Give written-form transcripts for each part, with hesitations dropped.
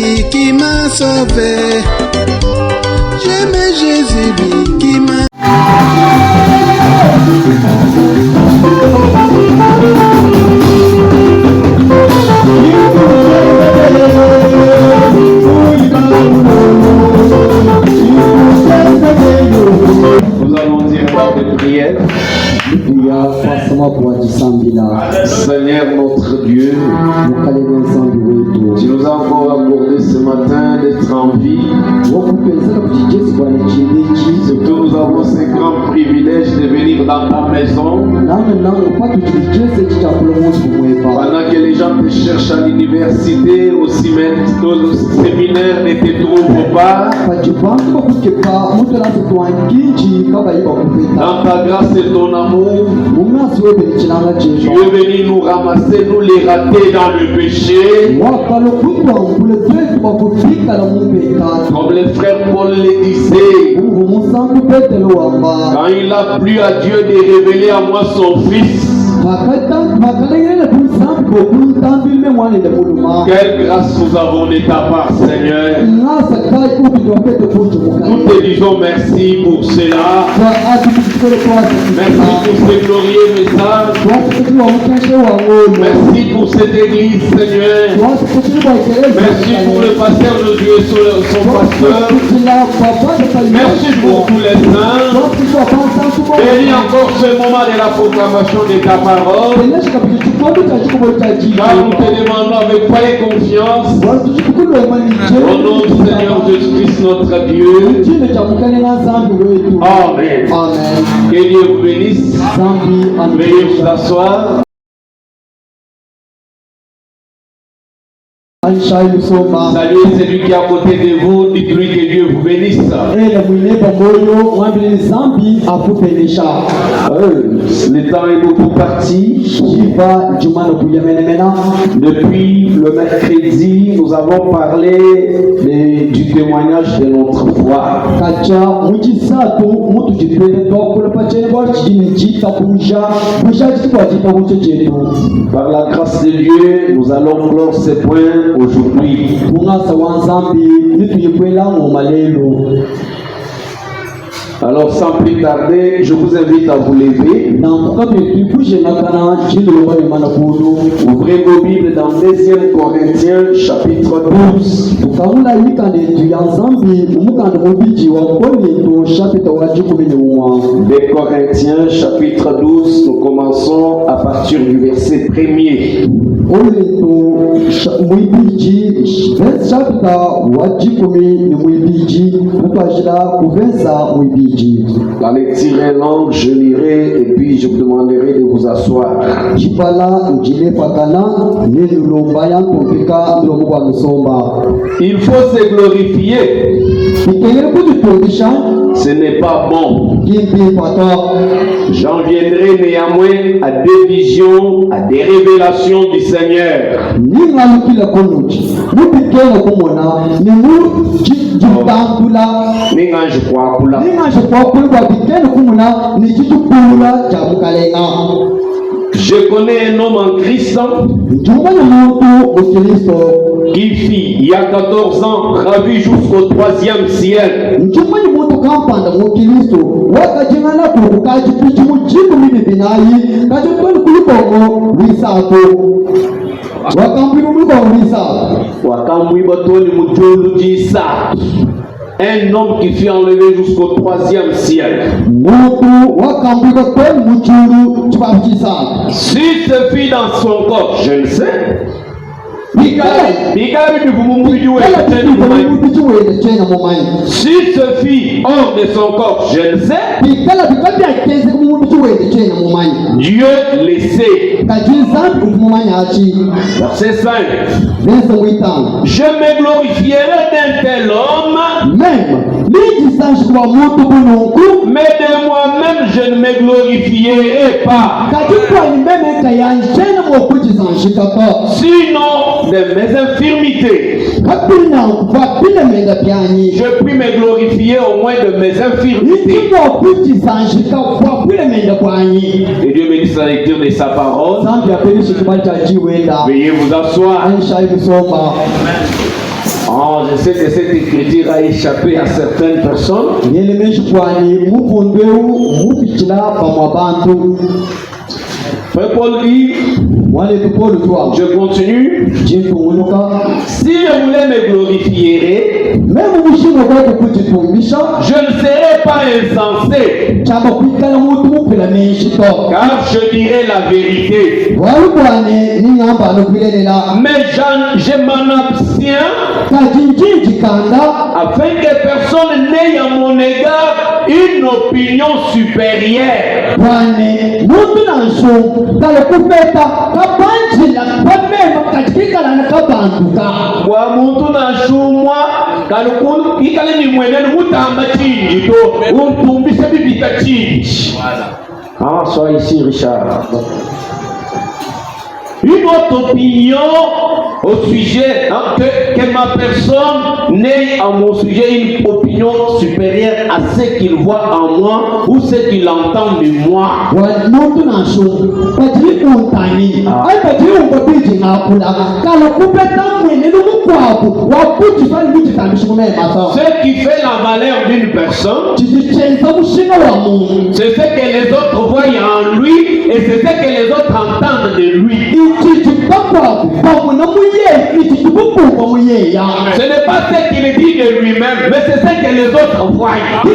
lui qui m'a sauvé. J'aime Jésus lui qui m'a... Nous allons dire une prière. Seigneur notre Dieu, tu nous as encore accordé ce matin d'être en vie. Surtout nous avons ce grand privilège de venir dans ta maison. Pendant que les gens te cherchent à l'université, au séminaire, ne te trouvent pas. Dans ta grâce et ton amour, tu es venu nous ramasser, nous les rater dans le péché. Comme le frère Paul le disait, quand il a plu à Dieu de révéler à moi son Fils. Quelle grâce nous avons de ta part, Seigneur. Nous te disons merci pour cela. Merci pour ce glorieux message. Merci pour cette église, Seigneur. Merci pour le pasteur de Dieu et son pasteur. Merci pour tous les saints. Bénis encore ce moment de la proclamation de ta parole. Car nous te demandons avec foi et confiance, au nom du Seigneur Jésus-Christ notre Dieu. Amen. Que Dieu vous bénisse. Veuillez vous asseoir. Saluez celui qui est à côté de vous, dites-lui que Dieu vous bénisse. Le temps est beaucoup parti. Depuis le mercredi, nous avons parlé du témoignage de notre foi. Par la grâce de Dieu, nous allons clore ce point aujourd'hui. Alors sans plus tarder, je vous invite à vous lever. Ouvrez vos Bibles dans 2 Corinthiens chapitre 12. 2 Corinthiens chapitre 12, nous commençons à partir du verset 1er. La lecture est longue, je lirai et puis je vous demanderai de vous asseoir. Il faut se glorifier. Ce n'est pas bon. J'en viendrai néanmoins à des visions, à des révélations du Seigneur. Je connais un homme en Christ qui fit il y a 14 ans ravi jusqu'au 3e ciel. Un homme qui fut enlevé jusqu'au 3e ciel. Si ce fut dans son corps, je ne sais. Si ce fut hors de son corps, je ne sais. Dieu le sait. Verset 5. Je me glorifierai d'un tel homme, mais de moi-même je ne me glorifierai pas. Sinon de mes infirmités, je puis me glorifier au moins de mes infirmités. Et Dieu bénisse la lecture de sa parole. Veuillez vous asseoir. Oh, je sais que cette écriture a échappé à certaines personnes. Frère Paul dit, je continue. Si je voulais me glorifier, je ne serais pas insensé, car je dirais la vérité. Mais je m'en abstiens afin que personne n'ait à mon égard une opinion supérieure. Ah, sois ici, Richard. Une autre opinion au sujet, que ma personne n'ait à mon sujet une opinion supérieure à ce qu'il voit en moi ou ce qu'il entend de moi. Ce qui fait la valeur d'une personne, c'est ce que les autres voient en lui et c'est ce que les autres entendent de lui. Ce n'est pas ce qu'il dit de lui-même, mais c'est ce que les autres voient. Que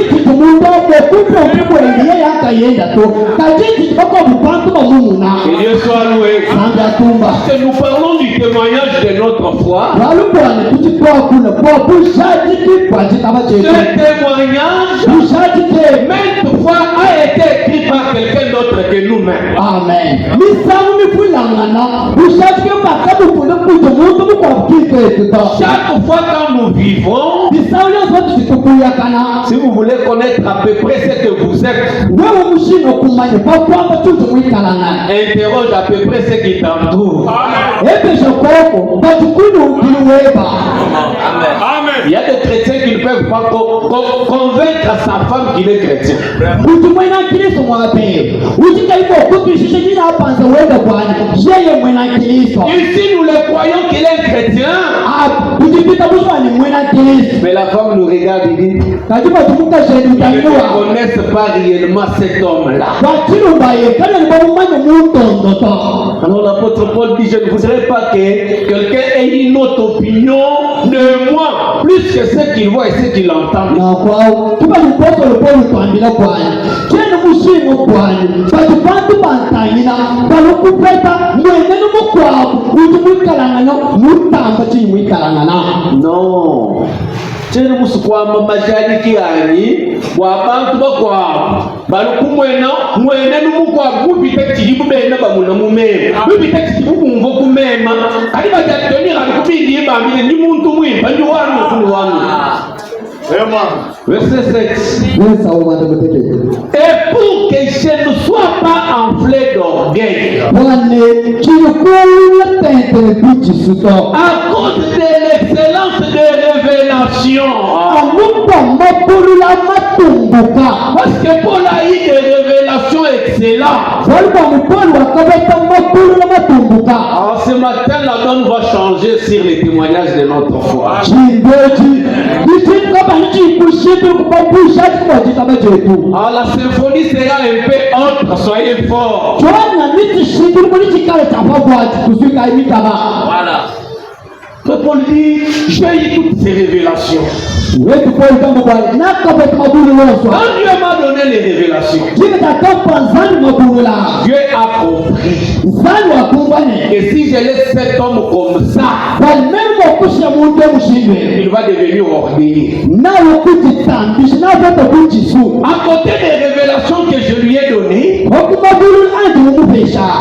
Dieu soit loué. Parce que nous parlons du témoignage de notre foi. Ce témoignage, maintes fois, a été écrit par quelqu'un d'autre que nous-mêmes. Amen. Chaque fois quand nous vivons, si vous voulez connaître à peu près ce que vous êtes, interroge à peu près ce qui t'entoure. Il y a des chrétiens qui ne peuvent pas convaincre sa femme qu'il est chrétien. Ici, nous le croyons qu'il est chrétien. Mais la femme nous regarde et dit, ils ne connaissent pas réellement cet homme-là. Alors l'apôtre Paul dit, je ne voudrais pas que quelqu'un ait une autre opinion de moi, plus que ce qu'il voit et ce qu'il entend. Non. Tena musukwama majaliki yani wabantu bakwabo balukumwena mwene numukwabo bubita kiribu bena bamuna mumema bubita kiribu kumvo kumema ali bajatoni ali kubindi bambile ni muntu mwimba ndi wanu kuni wanu. Verset 7. Et pour que je ne sois pas enflé d'orgueil, à cause de l'excellence de révélation, parce que Paul a eu des révélations excellentes. Alors ce matin, la donne va changer sur les témoignages de notre foi. Alors la symphonie sera un peu autre, soyez forts. Voilà. Paul dit, j'ai eu toutes ces révélations. Quand Dieu m'a donné les révélations, Dieu a compris. Et si je laisse cet homme comme ça, il va devenir orgueilleux. À côté des révélations que je lui ai données,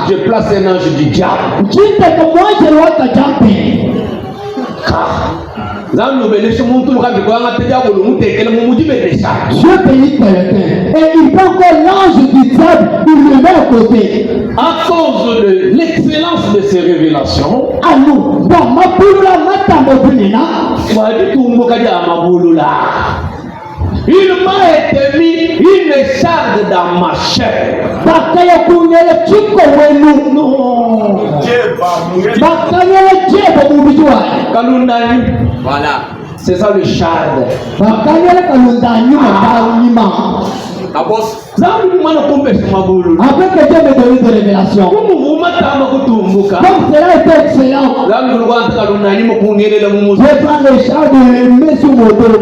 je place un ange du diable. Dieu bénit quelqu'un et il prend encore l'ange du diable, il le met à côté. À cause de l'excellence de ces révélations, il m'a été mis une écharde dans ma chair. Non. Voilà. C'est ça le charme. Après que Dieu me donne des révélations. Comme cela est excellent. Je prends le char de le mettre sur mon dos.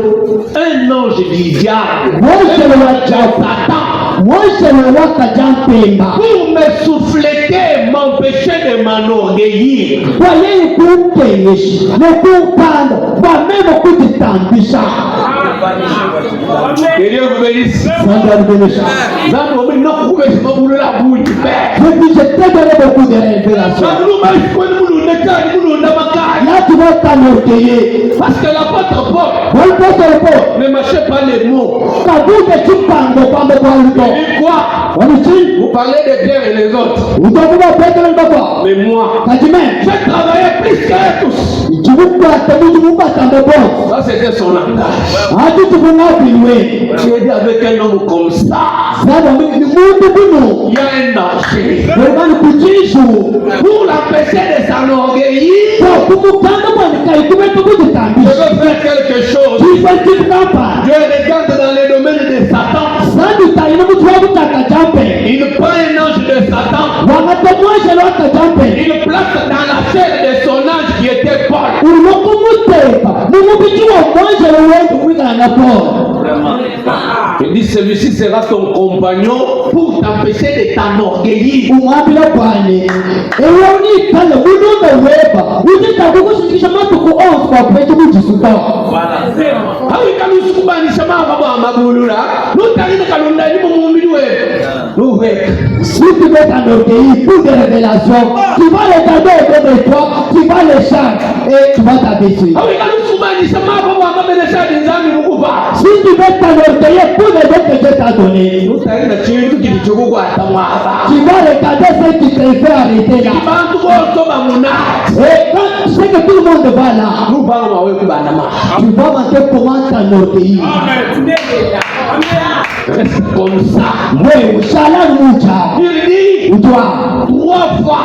Un ange du diable. Moi je le vois Satan. Moi je le vois Kajapemba. Pour me souffleter, m'empêcher de m'enorgueillir. Voyez le coup le coup pendre. Moi-même au coup de Tambisha. Que Dieu vous bénisse. Je t'ai donné beaucoup de révélations. Là tu vas t'enorgueiller. Parce que l'apôtre Paul ne marchait pas les mots. Il dit quoi? Vous parlez de Pierre et les autres. Mais moi, j'ai travaillé plus que tous. Ça c'était son langage. Tu es dit avec un homme comme ça, il y a un danger. Pour l'empêcher de s'enorgueillir, je veux faire quelque chose. Je regarde dans les domaines de Satan. Il prend un ange de Satan. Il place dans la chair de son ange qui était Paul. Il dit celui-ci sera ton compagnon pour t'empêcher de t'enorgueillir. Si tu veux t'enorgueillir pour des révélations, tu vas les garder autour de toi, tu vas les charger et tu vas t'abaisser. Si tu veux t'enorgueillir pour les dons que Dieu t'a donnés, tu vas regarder ce qui te fait arrêter là. Et quand tu sais que tout le monde va là, tu vas montrer comment t'enorgueillir. Reste comme ça. Il dit 3 fois.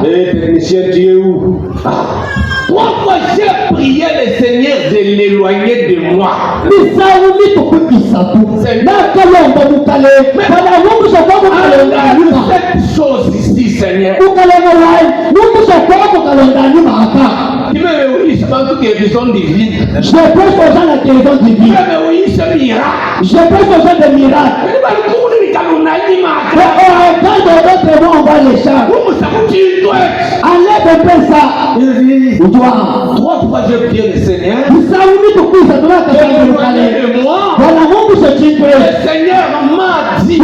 Technicien, tu es où? 3 fois j'ai prié le Seigneur de l'éloigner de moi. Cette chose ici, Seigneur. Tu me oui, je pense que guérison divine. Je prêche aux gens la guérison divine. Oui, ce miracle. Je prêche aux gens des miracles. On va les charger. Enlève un peu ça. 3 fois je prie le Seigneur. De moi. Le Seigneur m'a dit.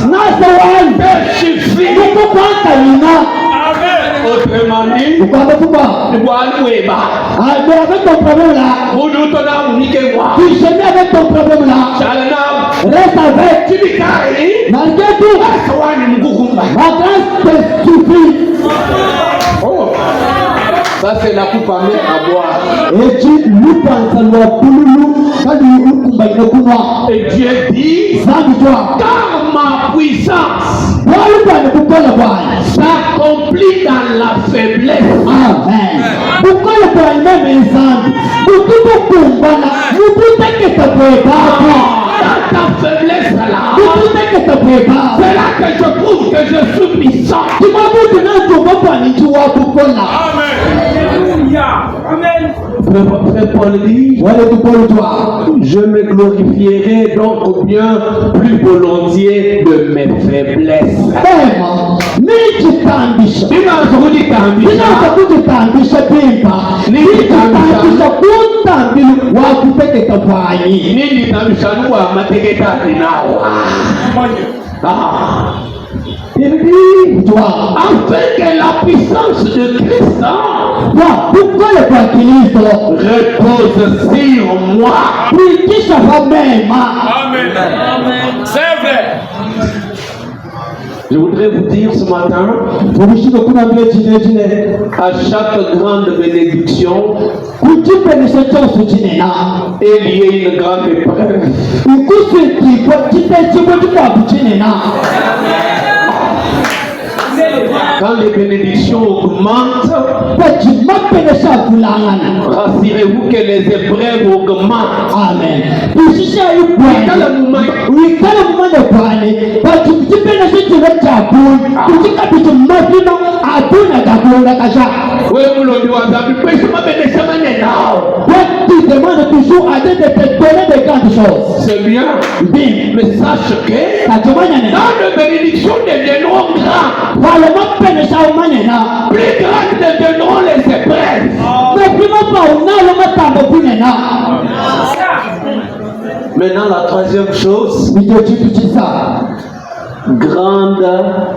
Ma grâce te suffit. Autrement dit, avec ton problème là, tu gemais avec ton problème là, reste avec, malgré tout, ma grâce te suffit. Ça c'est la coupe à boire. Et tu lui penses et Dieu dit, car ma puissance s'accomplit dans la faiblesse. Amen. Pourquoi le problème est simple? Dans ta faiblesse là, c'est là que je trouve que je suis puissant. Amen. Frère Paul dit, je me glorifierai donc bien plus volontiers de mes faiblesses. Il dit, afin que la puissance de Christ repose sur moi. Amen. C'est vrai. Je voudrais vous dire ce matin, à chaque grande bénédiction, est liée une grande épreuve. Quand quand les bénédictions augmentent, rassurez-vous que les épreuves augmentent. Amen. Oui, vous l'avez dit, tu demandes toujours à Dieu de te donner des grandes choses. c'est bien. Mais sache que dans les bénédictions deviendront grands. Plus grandes deviendront les épreuves. Maintenant, la troisième chose, grande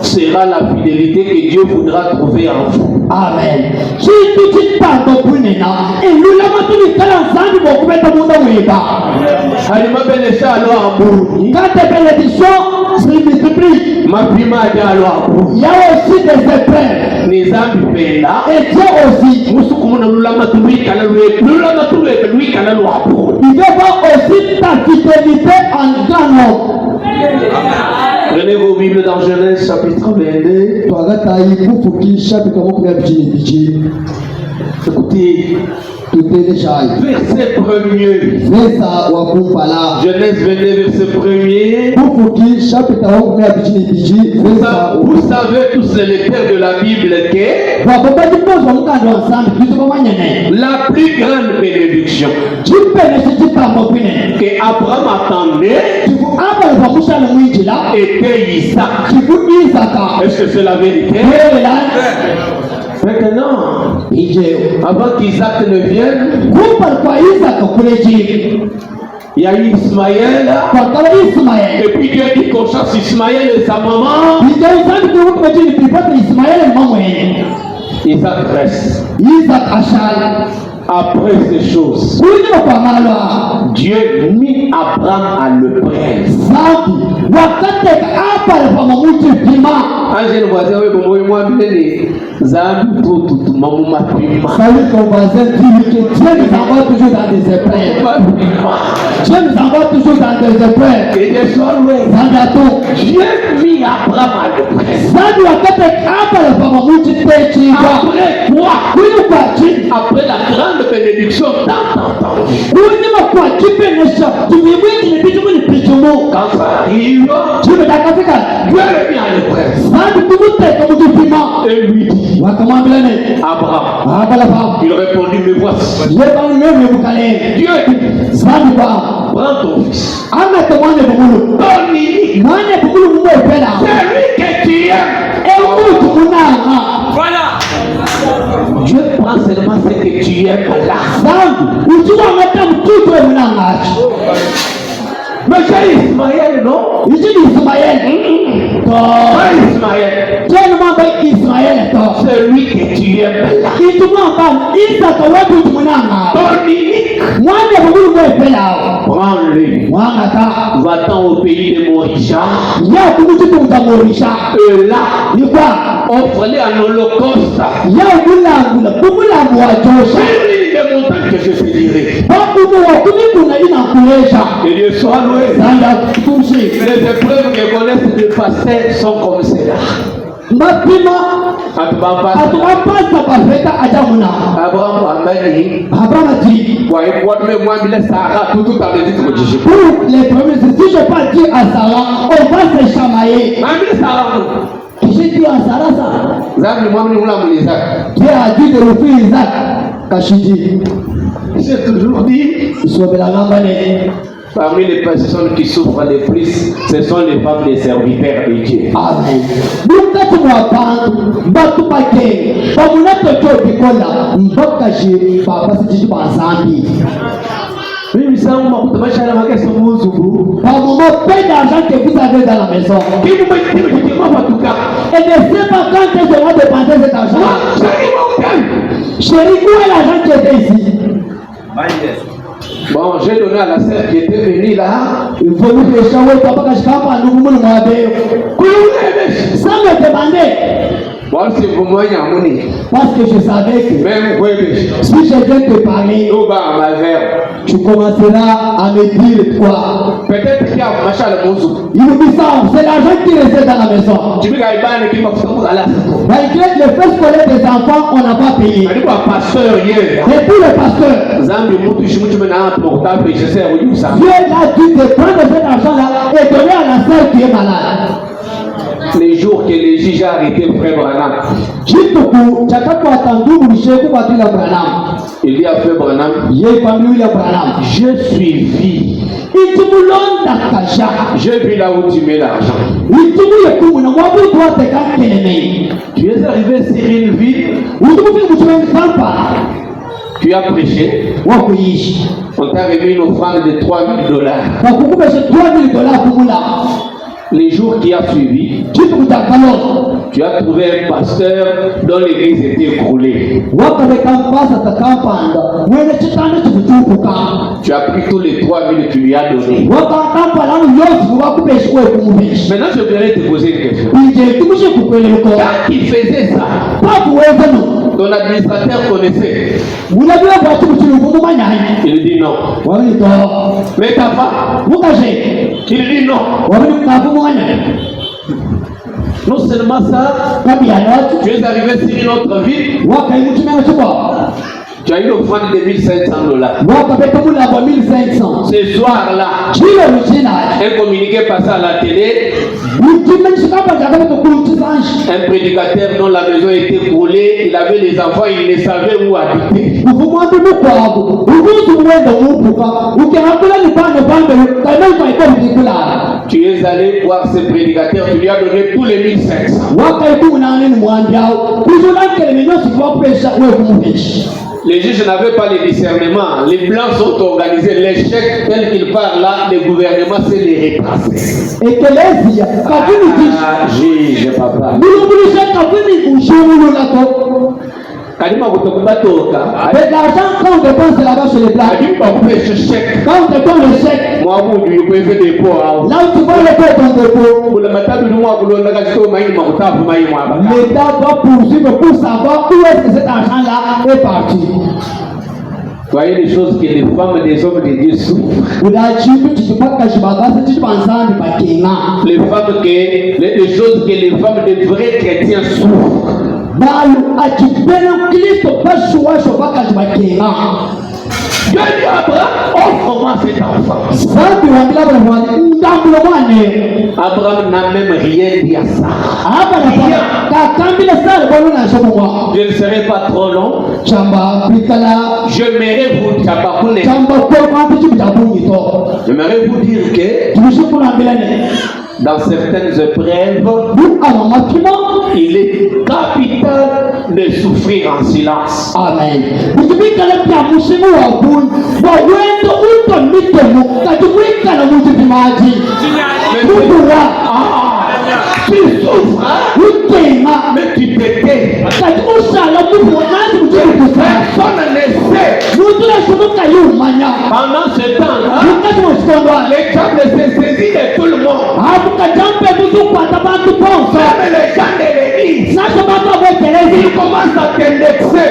sera la fidélité que Dieu voudra trouver en vous. Amen. Quand tes bénédictions se multiplient, il y a aussi des épreuves. Et Dieu aussi. Il veut voir aussi ta fidélité en grand nombre. Prenez vos Bibles dans Genèse chapitre 22. Écoutez, verset 1er. Genèse 22, verset 1er. Vous savez tous les lecteurs de la Bible que la plus grande bénédiction que Abraham attendait était Isaac. Est-ce que c'est la vérité? Maintenant, avant qu'Isaac ne vienne, il y a eu Ismaël. Et puis Dieu dit qu'on chasse Ismaël et sa maman. Isaac reste. Après ces choses, Dieu mit Abraham à le prendre. Un jeune voisin, moi, Salut ton voisin, Dieu nous envoie toujours dans des épreuves. Dieu nous envoie toujours dans des épreuves. Et des soirs, Dieu mit Abraham à le prendre. Après la grande bénédiction tant entendue. Quand ça arrive, Dieu le mit à l'épreuve. Et lui dit, Abraham, il répondit, me voici. Dieu dit, prends ton fils. C'est lui que tu aimes. Voilà. Dieu prend seulement ce que tu aimes là. Mais c'est Ismaël, non? Il dit Ismaël. Ismaël. C'est lui que tu aimes là. Prends-le. Va-t'en au pays de Morisha. Et là, offre-le en holocauste. Les montagnes que je te dirai. Et Dieu soit loué. Les épreuves que connaissent les pasteurs sont comme cela. Abraham a dit, pour les premiers, si je pas dire à Sarah, on va se chamailler. J'ai dit à Sarah ça. Dieu a dit de l'offrir Isaac. J'ai toujours dit, parmi les personnes qui souffrent le plus, ce sont les femmes des serviteurs de Dieu. Amen. Oui, mais ça, on m'a dit que peu d'argent que vous avez dans la maison. Et ne sais pas quand est-ce qu'on va dépenser cet argent. Chérie, où est l'argent qui était ici? Bon, j'ai donné à la sœur qui était venue là. Il faut nous que je sois papa quand je parle à nous, sans me demander. Bon, c'est Parce que je savais que si je viens te parler, tu commenceras à me dire quoi. Peut-être qu'il y a Il nous dit ça, c'est l'argent qui reste dans la maison. Malgré les frais scolaires des enfants, on n'a pas payé. Et pour le pasteur, Dieu a dû te prendre cet argent-là et donner à la sœur qui est malade. Les jours que les juges ont arrêté Frère Branham, il dit à Frère Branham, je suis vie. Je vis là où tu mets l'argent. Tu es arrivé sur une ville, tu as prêché, on t'a remis une offrande de $3,000. Les jours qui ont suivi, tu as trouvé un pasteur dont l'église était écroulée. Tu as pris tous les 3,000 que tu lui as donnés. Maintenant, je voudrais te poser une question. Quand il faisait ça, ton administrateur connaissait. Il dit non. Mais ta femme, il dit non. Non seulement ça, tu es arrivé sur une autre ville, tu as une offrande de $1,500. Ce soir-là, un communiqué passé à la télé, un prédicateur dont la maison était brûlée, il avait les enfants, il ne savait où habiter. Tu es allé voir ce prédicateur, tu lui as donné tous les $1,500. Les juges n'avaient pas le discernement. Les blancs sont organisés. Les chèques tels qu'ils parlent là, le gouvernement c'est les retracer. Juge, papa. Avec l'argent, quand on dépense là-bas chez les blancs, quand on dépense le chèque, là où tu vois le dépôt, l'État doit poursuivre pour savoir où est-ce que cet argent-là est parti. Voyez les choses que les femmes et les hommes de Dieu souffrent. Les choses que les femmes de vrais chrétiens souffrent. Dieu dit à Abraham, offre-moi cet enfant. Abraham n'a même rien dit à ça. Je ne serai pas trop long. J'aimerais vous dire que dans certaines épreuves, il est capital de souffrir en silence. Amen. Tu souffres, mais tu te tais. Personne ne sait. Pendant ce temps-là, les diables se saisissent de tout le monde. Même les gens de l'église, ils commencent à t'indexer.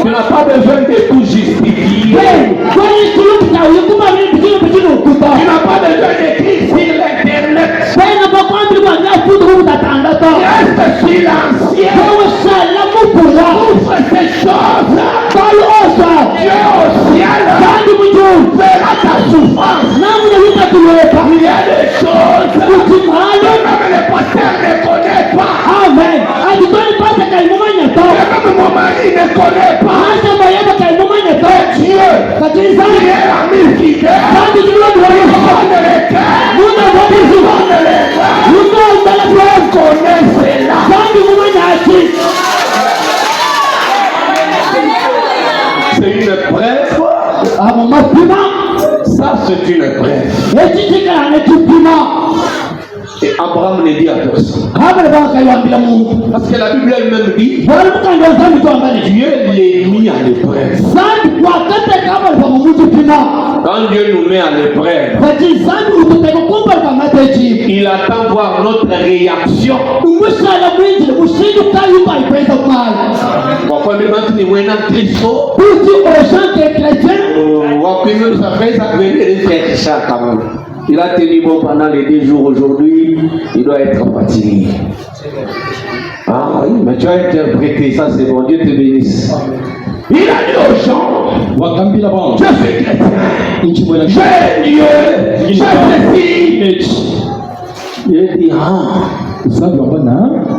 Tu n'as pas besoin de tout justifier. Tu n'as pas besoin d'écrire sur l'internet. Reste silencieux. Ouvre ces choses. Dieu au ciel verra ta souffrance. Il y a des choses que même les pasteurs ne connaissent pas. Amen. Et même mon mari ne connaît pas. Dieu, il est l'ami fidèle. Il donne les cœurs. Il donne les cœurs. On connaît cela. C'est une preuve. Ça, c'est une preuve. Et Abraham ne dit à personne. Parce que la Bible elle-même dit Dieu les mis à l'épreuve. Quand Dieu nous met à l'épreuve, il attend voir notre réaction. Pourquoi même quand nous voyons un Christo, il a tenu bon pendant les 2 jours aujourd'hui, il doit être fatigué. Ah oui, mais tu as interprété ça, c'est bon, Dieu te bénisse. Il a dit aux gens, je suis chrétien, j'ai Dieu, j'ai ceci. Il dit,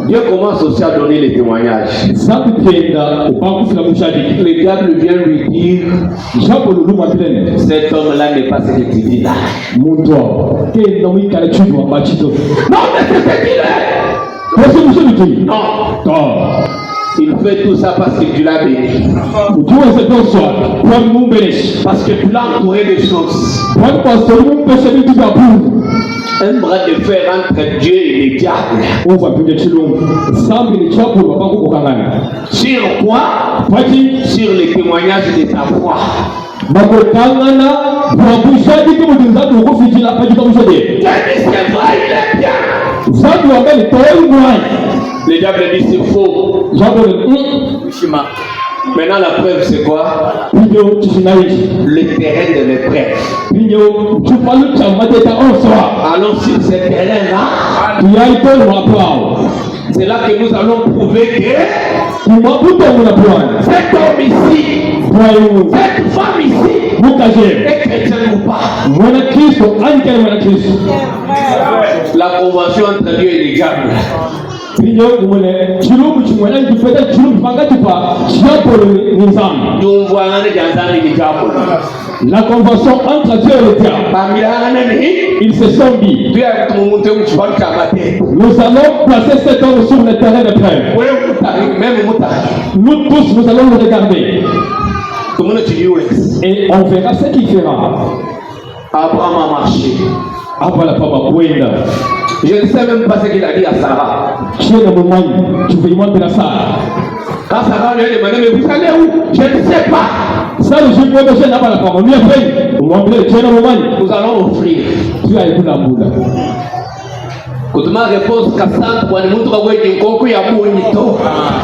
Dieu commence aussi à donner les témoignages. Le diable vient lui dire, cet homme-là n'est pas ce que tu dis là. Non, mais c'est ce qu'il est. Non. Il fait tout ça parce que tu l'as béni. Parce que tu l'as entouré de choses. Un bras de fer entre Dieu et le diable. Sur quoi? Sur les témoignages de ta foi. C'est vrai, il est bien. Le diable dit c'est faux. Maintenant la preuve c'est quoi? Le terrain de l'épreuve. Allons sur ce terrain-là. C'est là que nous allons prouver que cet homme ici, cette femme ici, est chrétienne ou pas. La convention entre Dieu et les diables. La convention entre Dieu et le diable. Ils se sont dit, nous allons placer cet homme sur le terrain de preuve. Nous tous, nous allons le regarder. Et on verra ce qu'il fera. Abraham a marché. Je ne sais même pas ce qu'il a dit à Sarah. Quand Sarah lui a demandé, mais vous allez où? Je ne sais pas. Nous allons offrir. Ma réponse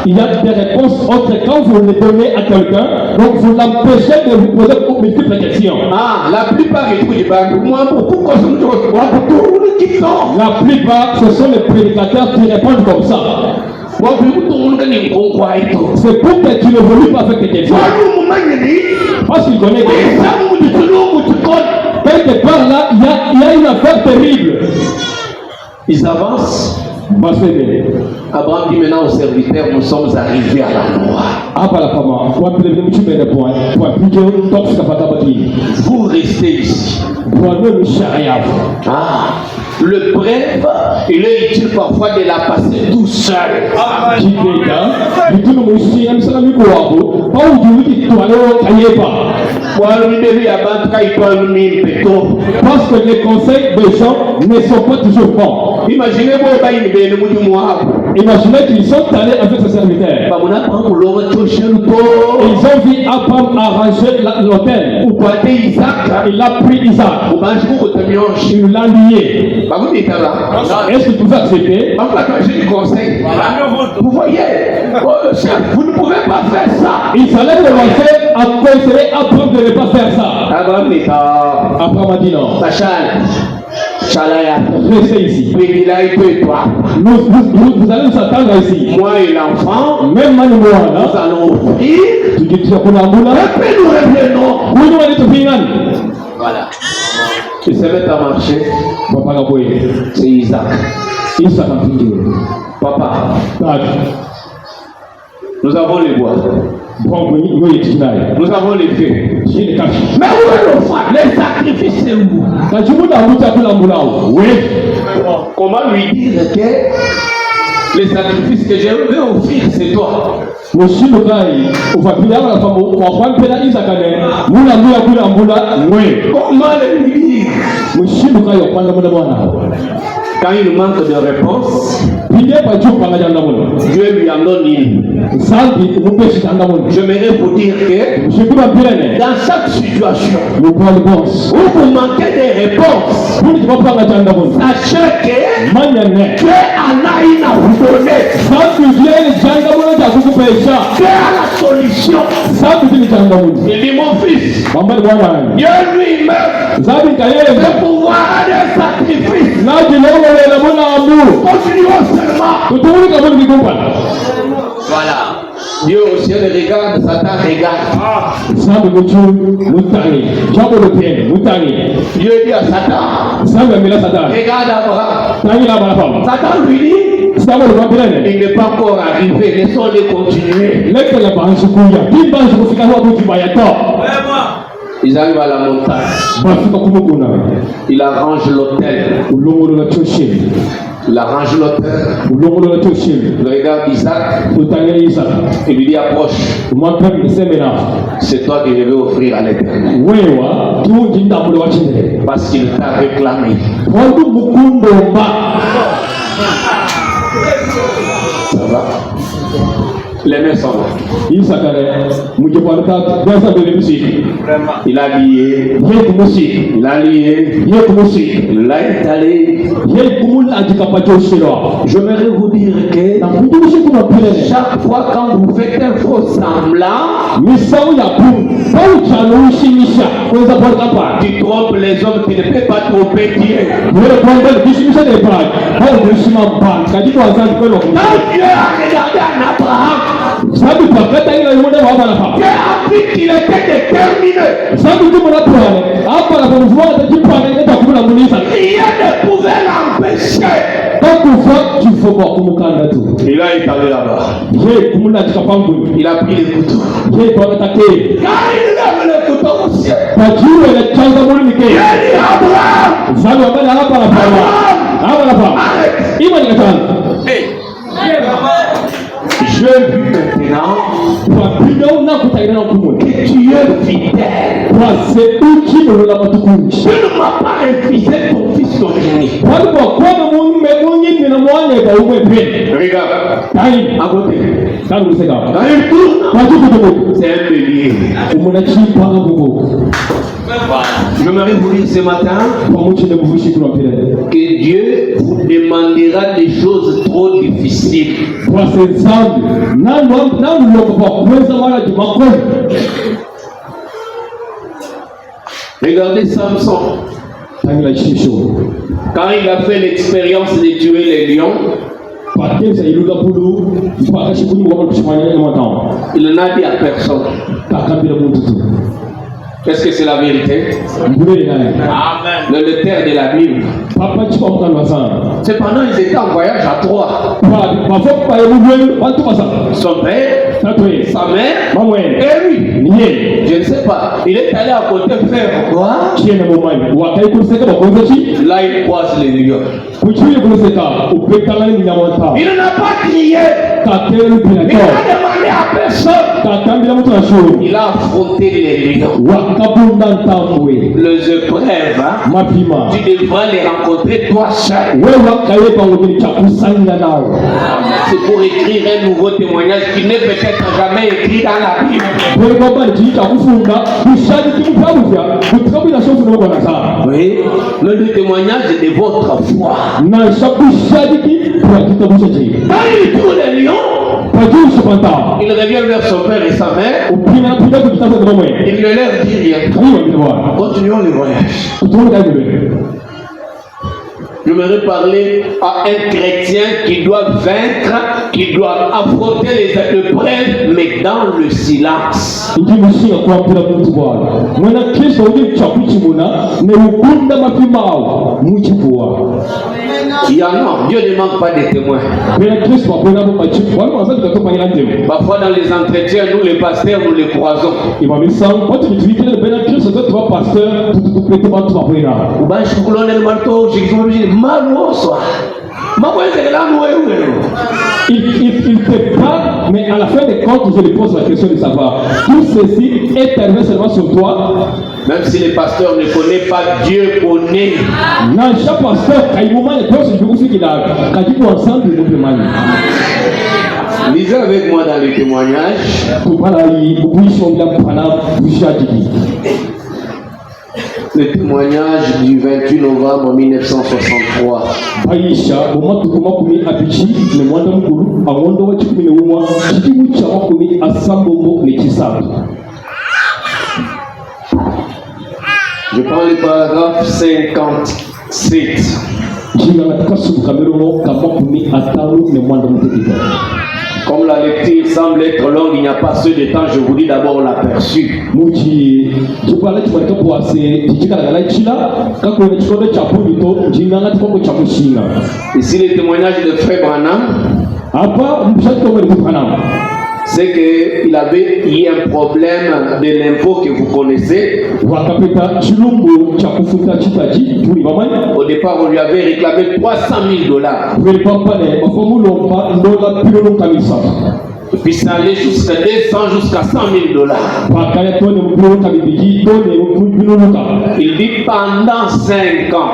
il y a des réponses autres quand vous les donnez à quelqu'un, donc vous l'empêchez de vous poser multiples questions. La plupart La plupart, ce sont les prédicateurs qui répondent comme ça. C'est pour que tu ne voulais pas faire quelque chose. Parce qu'il connaît quelque part là, il y a une affaire terrible. Ils avancent. Abraham dit maintenant aux serviteurs, nous sommes arrivés à la loi. Vous restez ici. Le bref, il est utile parfois de la passer tout seul. Parce que les conseils des gens ne sont pas toujours bons. Imaginez qu'ils sont allés avec ses serviteurs. Ils ont vu Abraham arranger l'autel. Il a pris Isaac. Il l'a lié. Est-ce que vous pouvez accepter? J'ai du conseil. Vous voyez, vous ne pouvez pas faire ça. Il fallait commencer à conseiller Abraham de ne pas faire ça. Abraham a dit non. Restez ici. Vous allez nous attendre ici. Moi et l'enfant, même moi, nous allons offrir. Tu dis que tu as pour l'amour. Et puis nous revenons. Voilà. Ils se mettent à marcher. C'est Isaac. Papa. Nous avons les bois. Nous avons les feux. Mais où est l'offrande? Les sacrifices, c'est où? Oui. Comment lui dire que les sacrifices que je veux offrir, c'est toi? Comment le lui dire? Quand il manque de réponse, Dieu lui en donne une. J'aimerais vous dire que dans chaque situation où vous manquez des réponses, sachez que Dieu en a une à vous donner. Dieu a la solution. Il dit mon fils, Dieu lui-même de pouvoir de sacrifice. Continuons seulement. Voilà. Dieu au ciel regarde, Satan regarde. Dieu dit à Satan, regarde Abraham. Satan lui dit, il n'est pas encore arrivé, laissons-les continuer. Ils arrivent à la montagne. Il arrange l'autel. Il arrange l'autel. Il regarde Isaac. Il lui dit approche. C'est toi que je vais offrir à l'Éternel. Parce qu'il t'a réclamé. Ça va? Les mains sont là. Il a lié. Il a lié. Il l'a étalé. J'aimerais vous dire que chaque fois quand vous faites un faux semblant, tu trompes les hommes, tu ne peux pas tromper Dieu. Quand Dieu a regardé à Abraham, Dieu a vu qu'il était déterminé. Rien ne pouvait l'empêcher. Il a étalé là-bas. Il a pris les couteaux. Quand il lève le couteau au ciel, il dit Abraham, je vis maintenant que tu es fidèle. Tu ne m'as pas infligé ton fils d'origine. Regarde, à côté. Quand il tourne, c'est un bélier. J'aimerais vous dire ce matin que Dieu vous demandera des choses trop difficiles. Regardez Samson. Quand il a fait l'expérience de tuer les lions, il n'en a dit à personne. Est-ce que c'est la vérité? Amen. Le lecteur de la Bible. Cependant, ils étaient en voyage à Troie. Son père, sa mère, et lui. Je ne sais pas. Il est allé à côté faire quoi? Là, il croise les lions. Il n'a pas crié. Il n'a demandé à personne. Il a affronté les lions. Les épreuves, tu devras les rencontrer toi seul. C'est pour écrire un nouveau témoignage qui n'est peut-être jamais écrit dans la Bible. Oui, le témoignage de votre foi. Quand il tourne les lions, il revient vers son père et sa mère. Il ne leur dit rien. Continuons le voyage. Je voudrais parler à un chrétien qui doit vaincre, qui doit affronter les épreuves, mais dans le silence. Il y en a, Dieu ne manque pas de témoins. Parfois dans les entretiens, nous les pasteurs, nous les croisons. Il te parle, mais à la fin des comptes, je lui pose la question de savoir. Tout ceci est arrivé seulement sur toi. Même si les pasteurs ne connaissent pas, Dieu connaît. Non, chaque pasteur, quand il m'a dit que je qu'il a dit ensemble, il nous demande. Lisez avec moi dans les témoignages. Le témoignage du 28 novembre 1963. Je prends le paragraphe 57. Comme la lecture semble être longue, il n'y a pas assez de temps, je vous dis d'abord l'aperçu. Ici le témoignage de Frère Branham, c'est qu'il avait eu un problème de l'impôt que vous connaissez. Au départ, on lui avait réclamé $300,000. Et puis ça allait jusqu'à 200, jusqu'à $100,000. Il dit pendant 5 ans,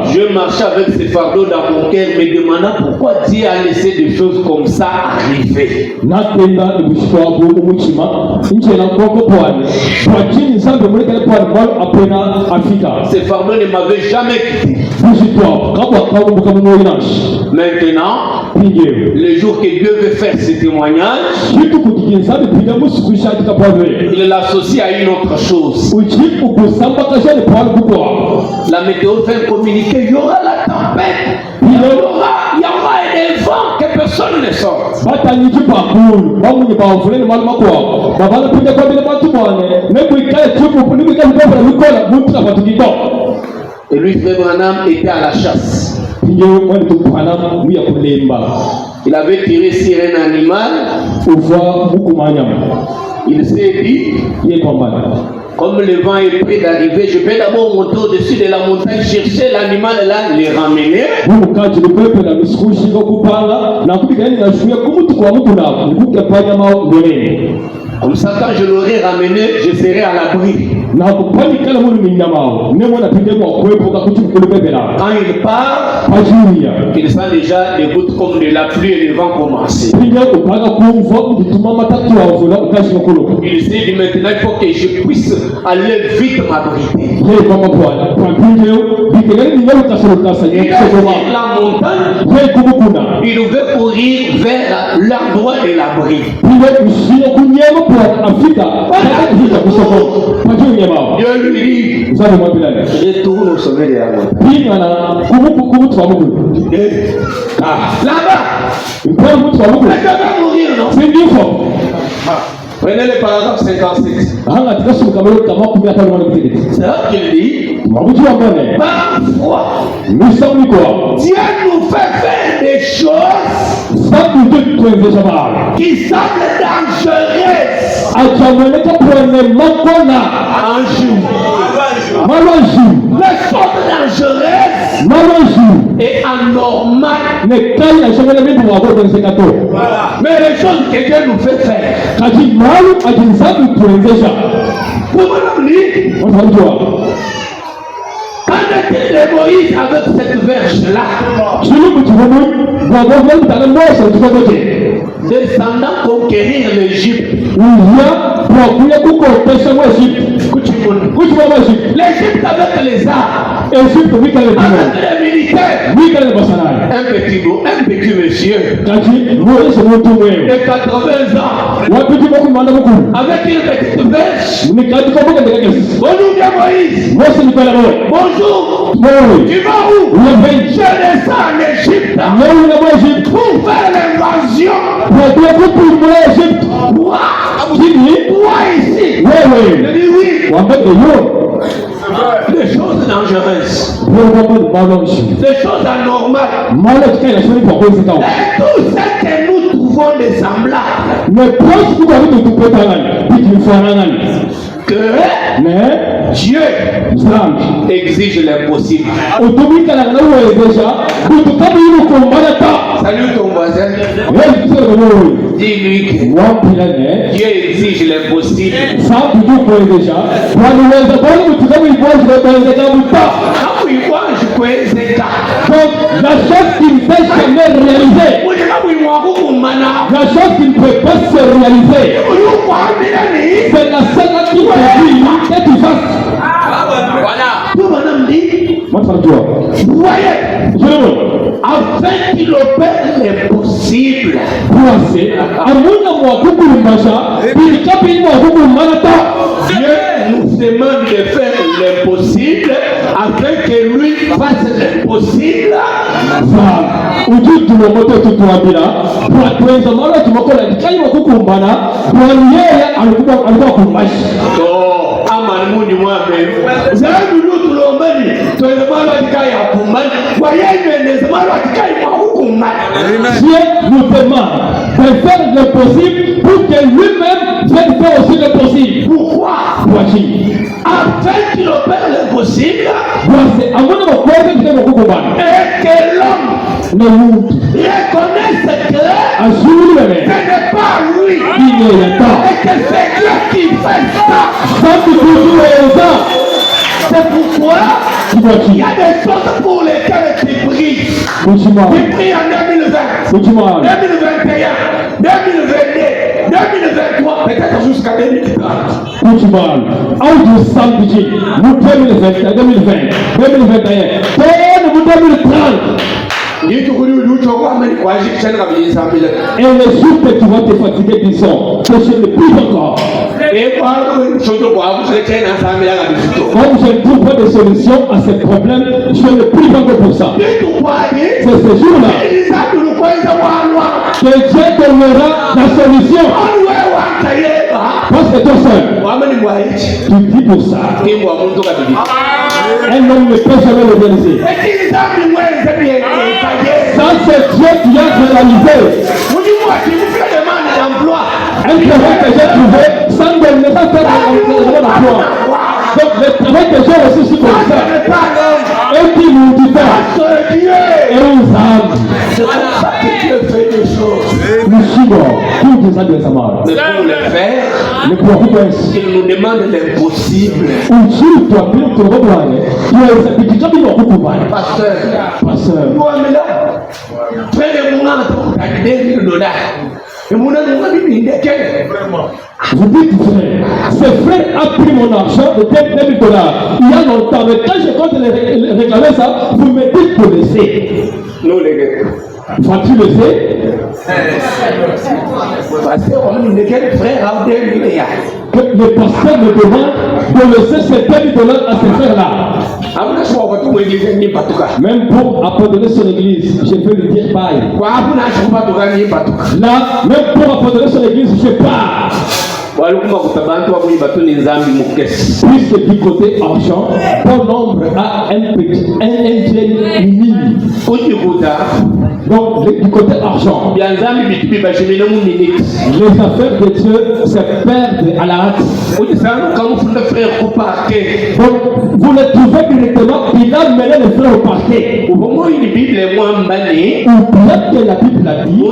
je marchais avec ces fardeaux dans mon cœur, me demandant pourquoi Dieu a laissé des choses comme ça arriver. Ces fardeaux ne m'avaient jamais quitté. Maintenant, le jour que Dieu veut faire ce témoignage, il l'associe à une autre chose. La météo fait un communiqué, il y aura la tempête, il y aura un vent que personne ne sort. Et lui, Frère Branham, était à la chasse. Il avait tiré sur un animal. Il s'est dit, comme le vent est prêt d'arriver, je vais d'abord monter au-dessus de la montagne, chercher l'animal là, le ramener. Comme ça, quand je l'aurai ramené, je serai à l'abri. Quand il part, il sent déjà des gouttes comme de la pluie et le vent commencer. Il s'est dit maintenant, il faut que je puisse aller vite m'abriter. Il a fait la montagne, il devait courir vers l'endroit de l'abri. Dieu lui dit, retourne au sommet de la montagne. Là-bas, il va mourir, non? Prenez le paragraphe 56. C'est là qu'il dit, parfois, Dieu nous fait faire des choses qui semblent dangereuses. Un jour, les choses dangereuses et anormales. Mais les choses que Dieu nous fait faire. Qu'en est-il de Moïse avec cette verge-là? Descendant conquérir l'Égypte. L'Égypte avec les armes, avec les militaires. Un petit monsieur de 80 ans avec une petite verge. Bonjour Moïse. Bonjour. Tu vas où? Je descends en Égypte pour faire l'invasion. Toi ici. Je dis oui. Des choses dangereuses. Des choses anormales. Et tout ce que nous trouvons des semblables. Que Dieu exige l'impossible. Salut ton voisin. Dis-lui que Dieu exige l'impossible. Donc la chose qui ne peut jamais réaliser, la chose qui ne peut pas se réaliser, c'est la seule qui te dit que tu fasses. Voilà. Vous voyez, afin qu'il opère l'impossible. Dieu nous demande de faire l'impossible afin que lui fasse l'impossible. Dieu nous demande de faire le possible pour que lui-même vienne faire aussi le possible. Pourquoi? Voici. Afin qu'il opère l'impossible Et et que l'homme reconnaisse que ce n'est pas lui et que c'est Dieu qui fait ça. C'est pourquoi il y a des choses pour lesquelles tu pries. Tu pries en 2020, 2021, 2022, 2023, peut-être jusqu'à 2030. Et les jours que tu vas te fatiguer, disons, que je ne prie encore. Comme je ne trouve pas de solution à ces problèmes, je ne prie pas encore pour ça. C'est ce jour-là que Dieu donnera la solution. Parce que toi seul, tu dis pour ça. Un homme ne peut jamais le réaliser. Ça, c'est Dieu qui a réalisé. Un travail que j'ai trouvé sans donner ça faire l'emploi. Donc le travail que j'ai reçu sur comme ça, et qui nous dit ça, et nous âmes. C'est pour ça que Dieu fait des choses. Nous suivons tout des âmes de sa mort. Mais pour le faire, Le pourquoi il nous demande l'impossible. Pasteur, frère et mon âme, $2,000. Et mon âme, vous dites frère, ce frère a pris mon argent de $2,000 il y a longtemps, mais quand je compte réclamer ça, vous me dites de laisser. nous les gars. Vas-tu laisser? Parce qu'on est quel frère a $2,000. Que le pasteur me demande de laisser ces $2,000 à ce frère-là. Même pour abandonner son église, je vais lui dire bye. Là, même pour abandonner son église, je pars. Puisque du côté argent, bon nombre a un Dieu minime. Donc, du côté argent, les affaires de Dieu se perdent à la hâte. Donc, vous le trouvez directement, il a mené le frère au parquet. Ou bien que la Bible a dit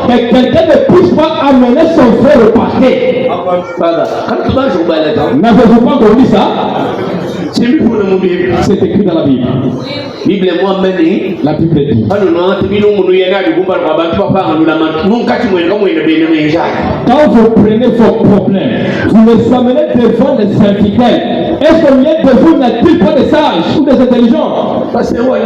que quelqu'un ne puisse pas amener son frère au parquet. N'avez-vous pas compris ça? C'est écrit dans la Bible. La Bible dit. Quand vous prenez vos problèmes, vous les amenez devant les infidèles. Est-ce qu'au milieu de vous n'a-t-il pas des sages ou des intelligents? Pasteur, moi je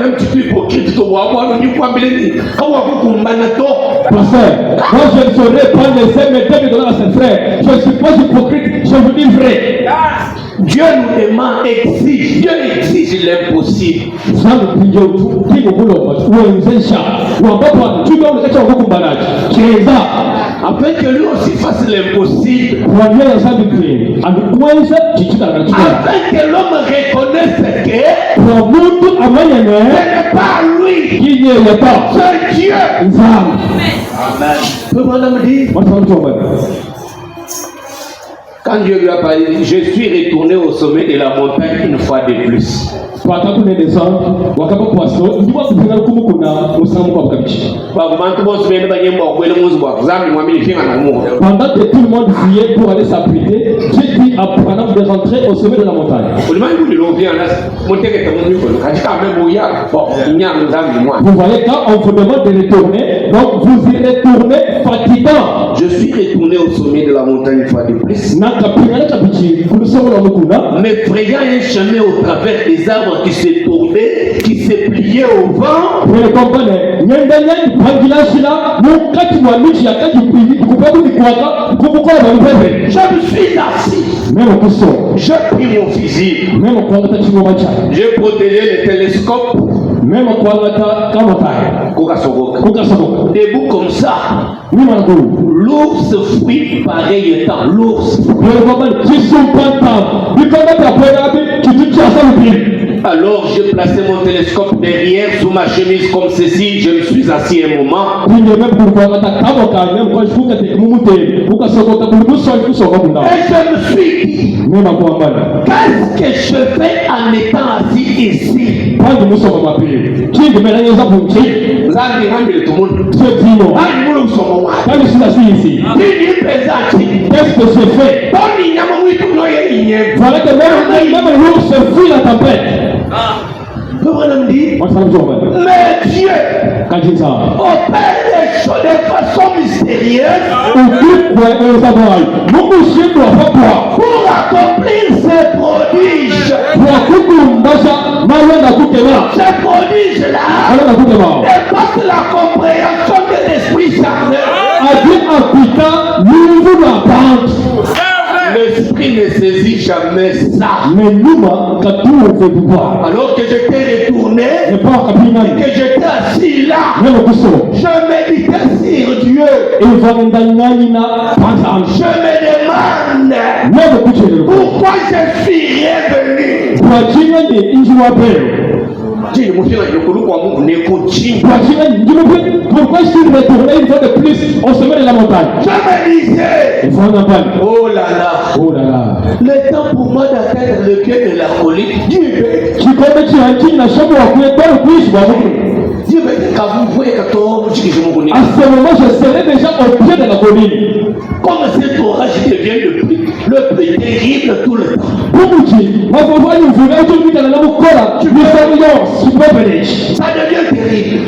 ne saurais pas laisser mes $2,000 à ce frère. Je ne suis pas hypocrite, je vous dis vrai. Dieu nous demande, Dieu exige l'impossible. Afin que lui aussi fasse l'impossible. Afin que l'homme reconnaisse que ce n'est pas lui, c'est Dieu. Amen. Quand Dieu lui a parlé, je suis retourné au sommet de la montagne une fois de plus. Pendant que tout le monde fuyait pour aller s'abriter, Dieu dit à Abraham de rentrer au sommet de la montagne. Vous voyez, quand on vous demande de retourner, donc vous y retournez fatigant. Je suis retourné au sommet de la montagne une fois de plus. Mais frayant un chemin au travers des arbres qui se tournaient, qui se pliaient au vent. Je me suis assis. Je pris mon fusil. J'ai protégé le télescope. Debout comme ça. L'ours fuit pareil étant l'ours. Alors j'ai placé mon télescope derrière sous ma chemise comme ceci. Je me suis assis un moment. Et je me suis dit, qu'est-ce que je fais en étant assis ici? Qu'est-ce que je fais? Voilà que même l'ours fuit la tempête. Mais Dieu opère les choses de façon mystérieuse pour accomplir ses prodiges. Ces prodiges-là dépassent la compréhension de l'esprit charnel. L'esprit ne saisit jamais ça. Alors que j'étais retourné et que j'étais assis là, je méditais sur Dieu. Je me demande pourquoi je suis revenu. Pourquoi je suis retourné une fois de plus au sommet de la montagne? Je me disais, oh là là, le temps pour moi d'atteindre le pied de la colline. Dieu me dit, à ce moment, je serai déjà au pied de la colline. Comme cet orage devient le plus terrible tout le temps. Ça devient terrible.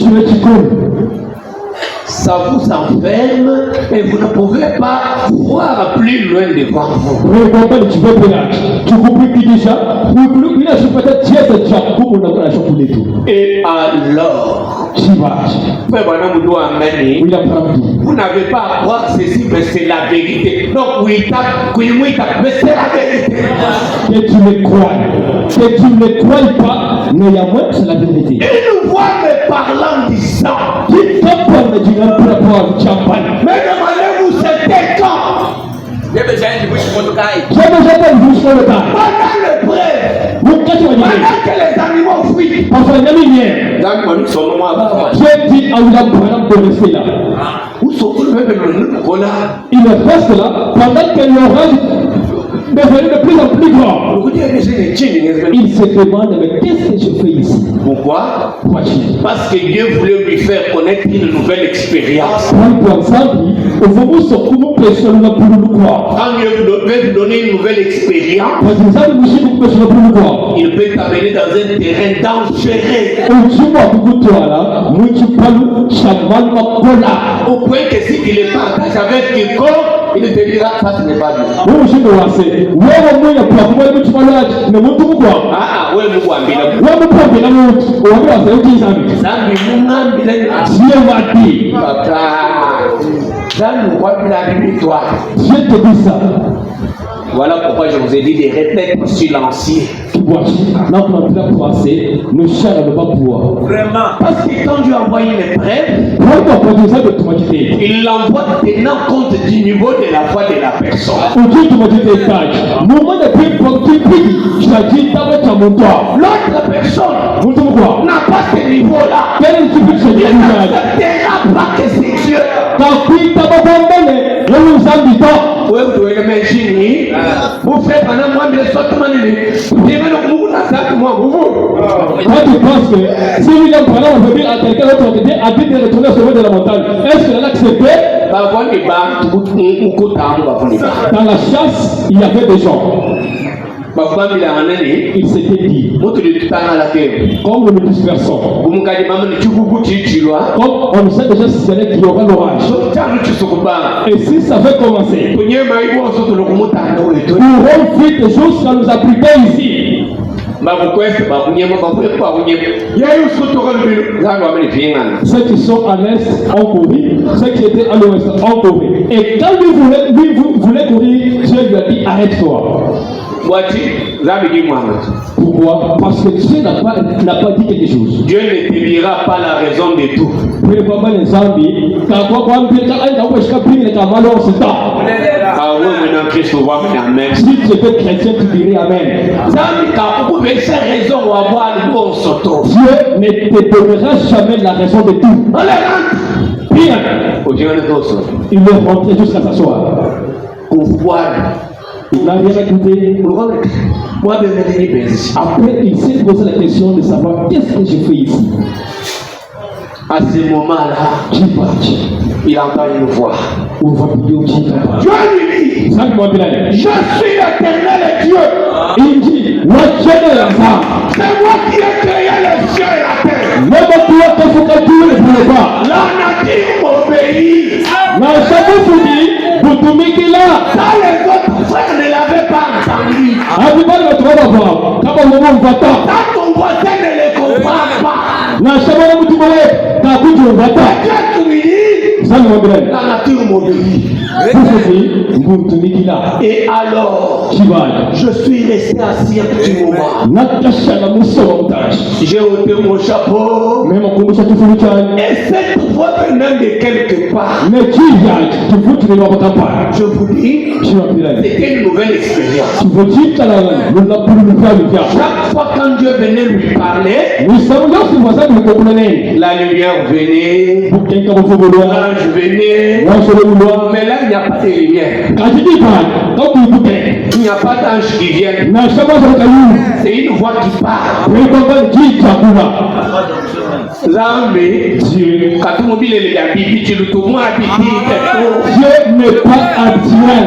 Ça vous enferme et vous ne pouvez pas voir plus loin devant vous. Et alors, vous n'avez pas à croire ceci, mais c'est la vérité. Donc, mais c'est la vérité. Que tu ne crois pas, mais il y a moins que c'est la vérité. Il nous voit me parlant disant, mais demandez-vous c'était quand? Pendant le bref, pendant que les animaux fuient. Il reste là pendant que l'orage devenu de plus en plus grand. Il se demande, mais qu'est-ce que je fais ici? Pourquoi? Parce que Dieu voulait lui faire connaître une nouvelle expérience. Quand Dieu veut vous donner une nouvelle expérience, il peut t'amener dans un terrain dangereux. Au point que si tu ne partages avec quiconque, il te dira ça ce n'est pas bien. Dieu te dit ça. Voilà pourquoi je vous ai dit de répéter silencieux. Vraiment. Parce que quand Dieu envoie une épreuve, il l'envoie tenant compte du niveau de la foi de la personne. L'autre personne n'a pas ce niveau-là. Il n'acceptera pas que c'est Dieu. Oui, vous devez l'imaginer. Vous faites pendant moi, mais quand tu penses que si William Branham veut dire à quelqu'un d'autre qui habite de retourner au sommet de la montagne, est-ce qu'il a accepté? Dans la chasse, il y avait des gens. Il s'était dit, comme nous nous dispersons, comme on sait déjà si c'est qu'il y aura l'orage, et si ça fait commencer, nous aurons vite des choses qui nous abriter ici. Ceux qui sont à l'est ont couru, ceux qui étaient à l'ouest ont couru. Et quand lui voulait courir, Dieu lui a dit arrête-toi. Pourquoi? Parce que Dieu n'a pas dit quelque chose. Dieu ne te dira pas la raison de tout. Ah oui, maintenant Christ voit amen. Si tu étais chrétien, tu dirais amen. Dieu ne te donnera jamais la raison de tout. Bien. Il est rentré jusqu'à s'asseoir. Il n'a rien écouté. Après, il s'est posé la question de savoir qu'est-ce que je fais ici. À ce moment-là, il entend une voix. Dieu lui dit, je suis l'éternel Dieu. Il dit, c'est moi qui ai créé les cieux et la terre. La nature m'obéit. Quand les autres frères ne l'avaient pas entendu. Quand ton voisin ne les comprend pas. La nature m'obéit. Et alors, je suis resté assis un petit moment. J'ai ôté mon chapeau. Et cette voix venait de quelque part. Je vous dis, c'était une nouvelle expérience. Chaque fois quand Dieu venait lui parler, la lumière venait, l'ange venait, mais là il n'y a pas de lumière. Il n'y a pas d'ange qui vient. C'est une voix qui parle. Dieu n'est pas habituel.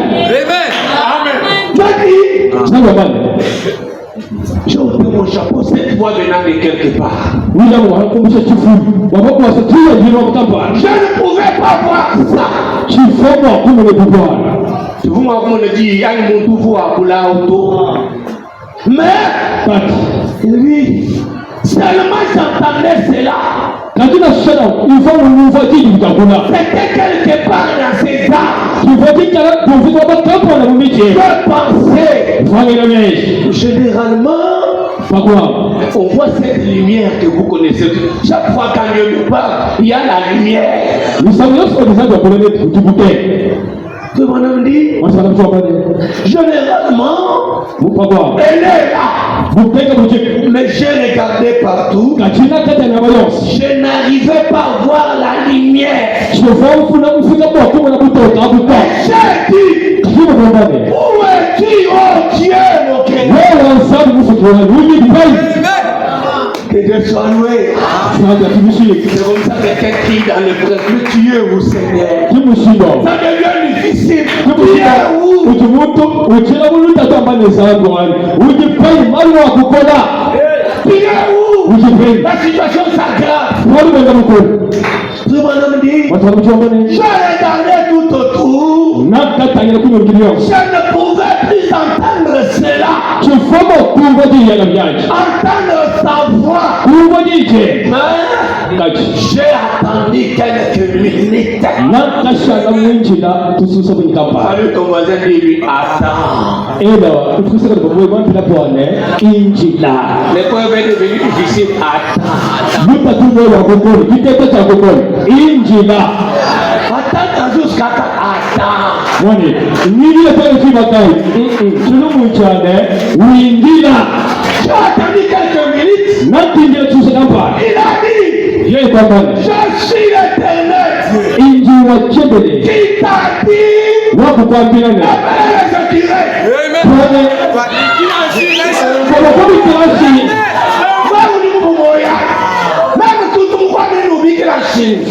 J'ai ôté mon chapeau, cette voix venant de quelque part. Je ne pouvais pas voir ça. Vous m'avez dit, il y a un pouvoir pour la auto. Mais, lui, seulement j'entendais cela. C'était quelque part dans ses âmes. Je pensais, généralement, on voit cette lumière que vous connaissez. Chaque fois quand Dieu nous parle, il y a la lumière. Que mon homme dit, généralement, elle est là. Mais j'ai regardé partout. Je n'arrivais pas à voir la lumière. J'ai dit, où es-tu, oh Dieu, mon Créateur? Que Dieu soit loué. C'est comme ça que quelqu'un crie dans le presque, tu es où, Seigneur? Ça devient difficile. Tu es où? La situation s'aggrave. Je regardais tout autour. Je ne pouvais plus entendre cela. Entendre sa voix. J'ai attendu quelques minutes. Salut ton voisin, dis-lui, attends. L'épreuve est devenue difficile, attends. Attends jusqu'à attends. J'ai attendu quelques minutes. Il a dit, je suis l'Éternel qui t'a dit,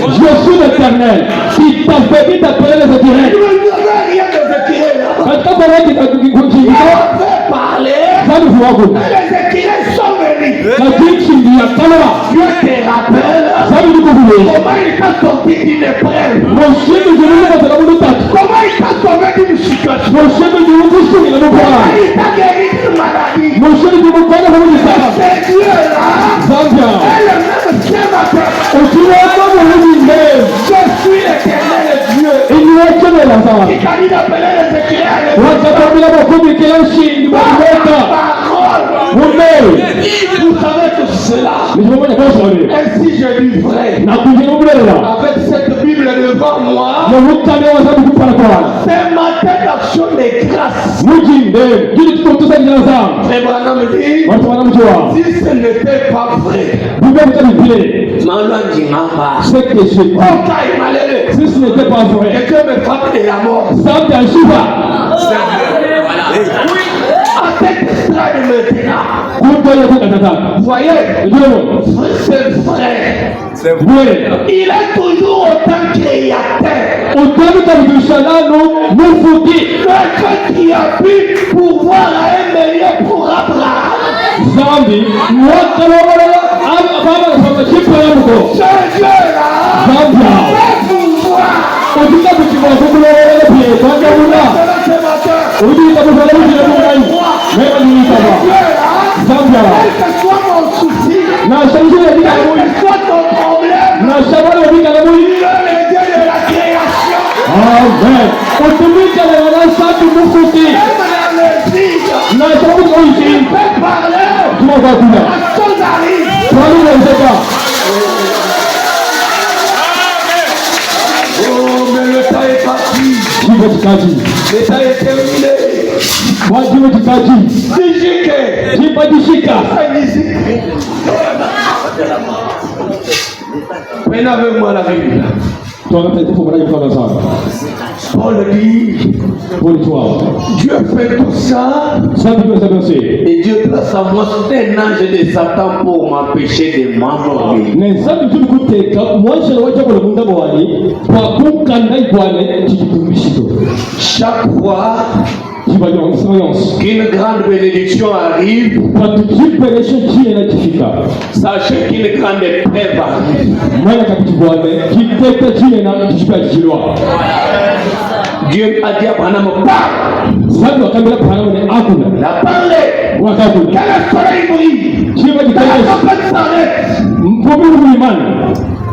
je suis l'Éternel qui t'a fait dit d'appeler les Éthyrènes. les Éthyrènes sont venus. Dieu te rappelle comment il t'a sorti d'une épreuve. Comment il t'a sauvé d'une situation. Comment il t'a guéri d'une maladie. C'est Dieu-là. Et le même ce matin. Je suis l'Éternel Dieu. Il t'a dit d'appeler les Éthyrènes. Vous savez tout cela. Ainsi je dis vrai. Avec cette Bible devant moi, c'est ma tête d'action de grâce. Et Branham dit, si ce n'était pas vrai, si ce n'était pas vrai, que Dieu me frappe de la mort. À cette estrade maintenant, vous voyez, c'est vrai. Il est toujours autant créateur. Que qui a pu pouvoir à un meilleur pour Abraham. Ce Dieu-là va pouvoir. Quel que soit mon souci, quel que soit ton problème, il est le Dieu de la création. Amen. Il peut parler. La chose arrive. Oh, mais le temps est parti. Le temps est terminé. Prenez avec moi la Bible. Paul dit, Dieu fait tout ça et Dieu place à moi un ange de Satan pour m'empêcher de m'envoler. Chaque fois qu'une grande bénédiction arrive, sachez qu'une grande épreuve arrive. Dieu a dit à Branham, parle. Il a parlé. Que le soleil brille. Que la tempête s'arrête.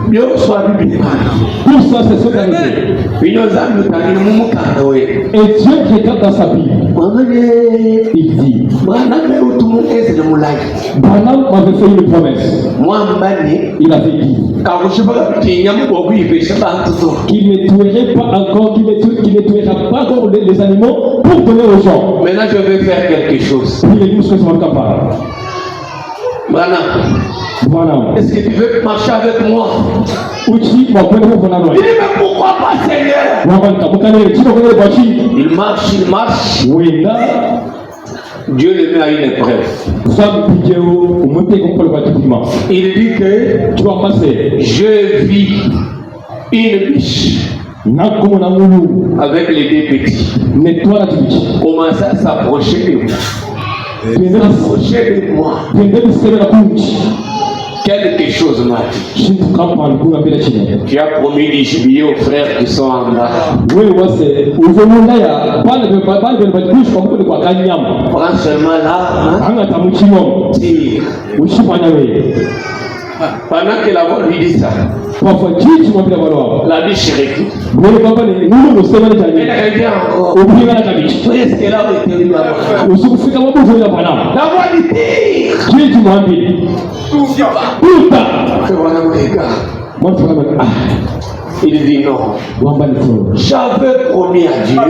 Dieu soit tout ça c'est ce qu'il a dit. Et Dieu regarde dans sa Bible. Il dit, Branham m'avait fait une promesse. Il avait dit qu'il ne tuerait pas encore, qu'il ne tuera pas encore les animaux pour donner aux gens. Maintenant je vais faire quelque chose. Branham, est-ce que tu veux marcher avec moi? Il dit, mais pourquoi pas, Seigneur? Il marche. Oui, là. Dieu le met à une épreuve. Il dit que je vis une biche avec les deux petits. Commence à s'approcher de moi. Quelque chose m'a dit. Tu as promis des jubilés aux frères qui sont en bas. Prends seulement là. Pendant que la voix lui dit ça, la biche recule. Elle revient encore. Est-ce qu'elle a été là-bas? La voix lui dit, il dit non. J'avais promis à Dieu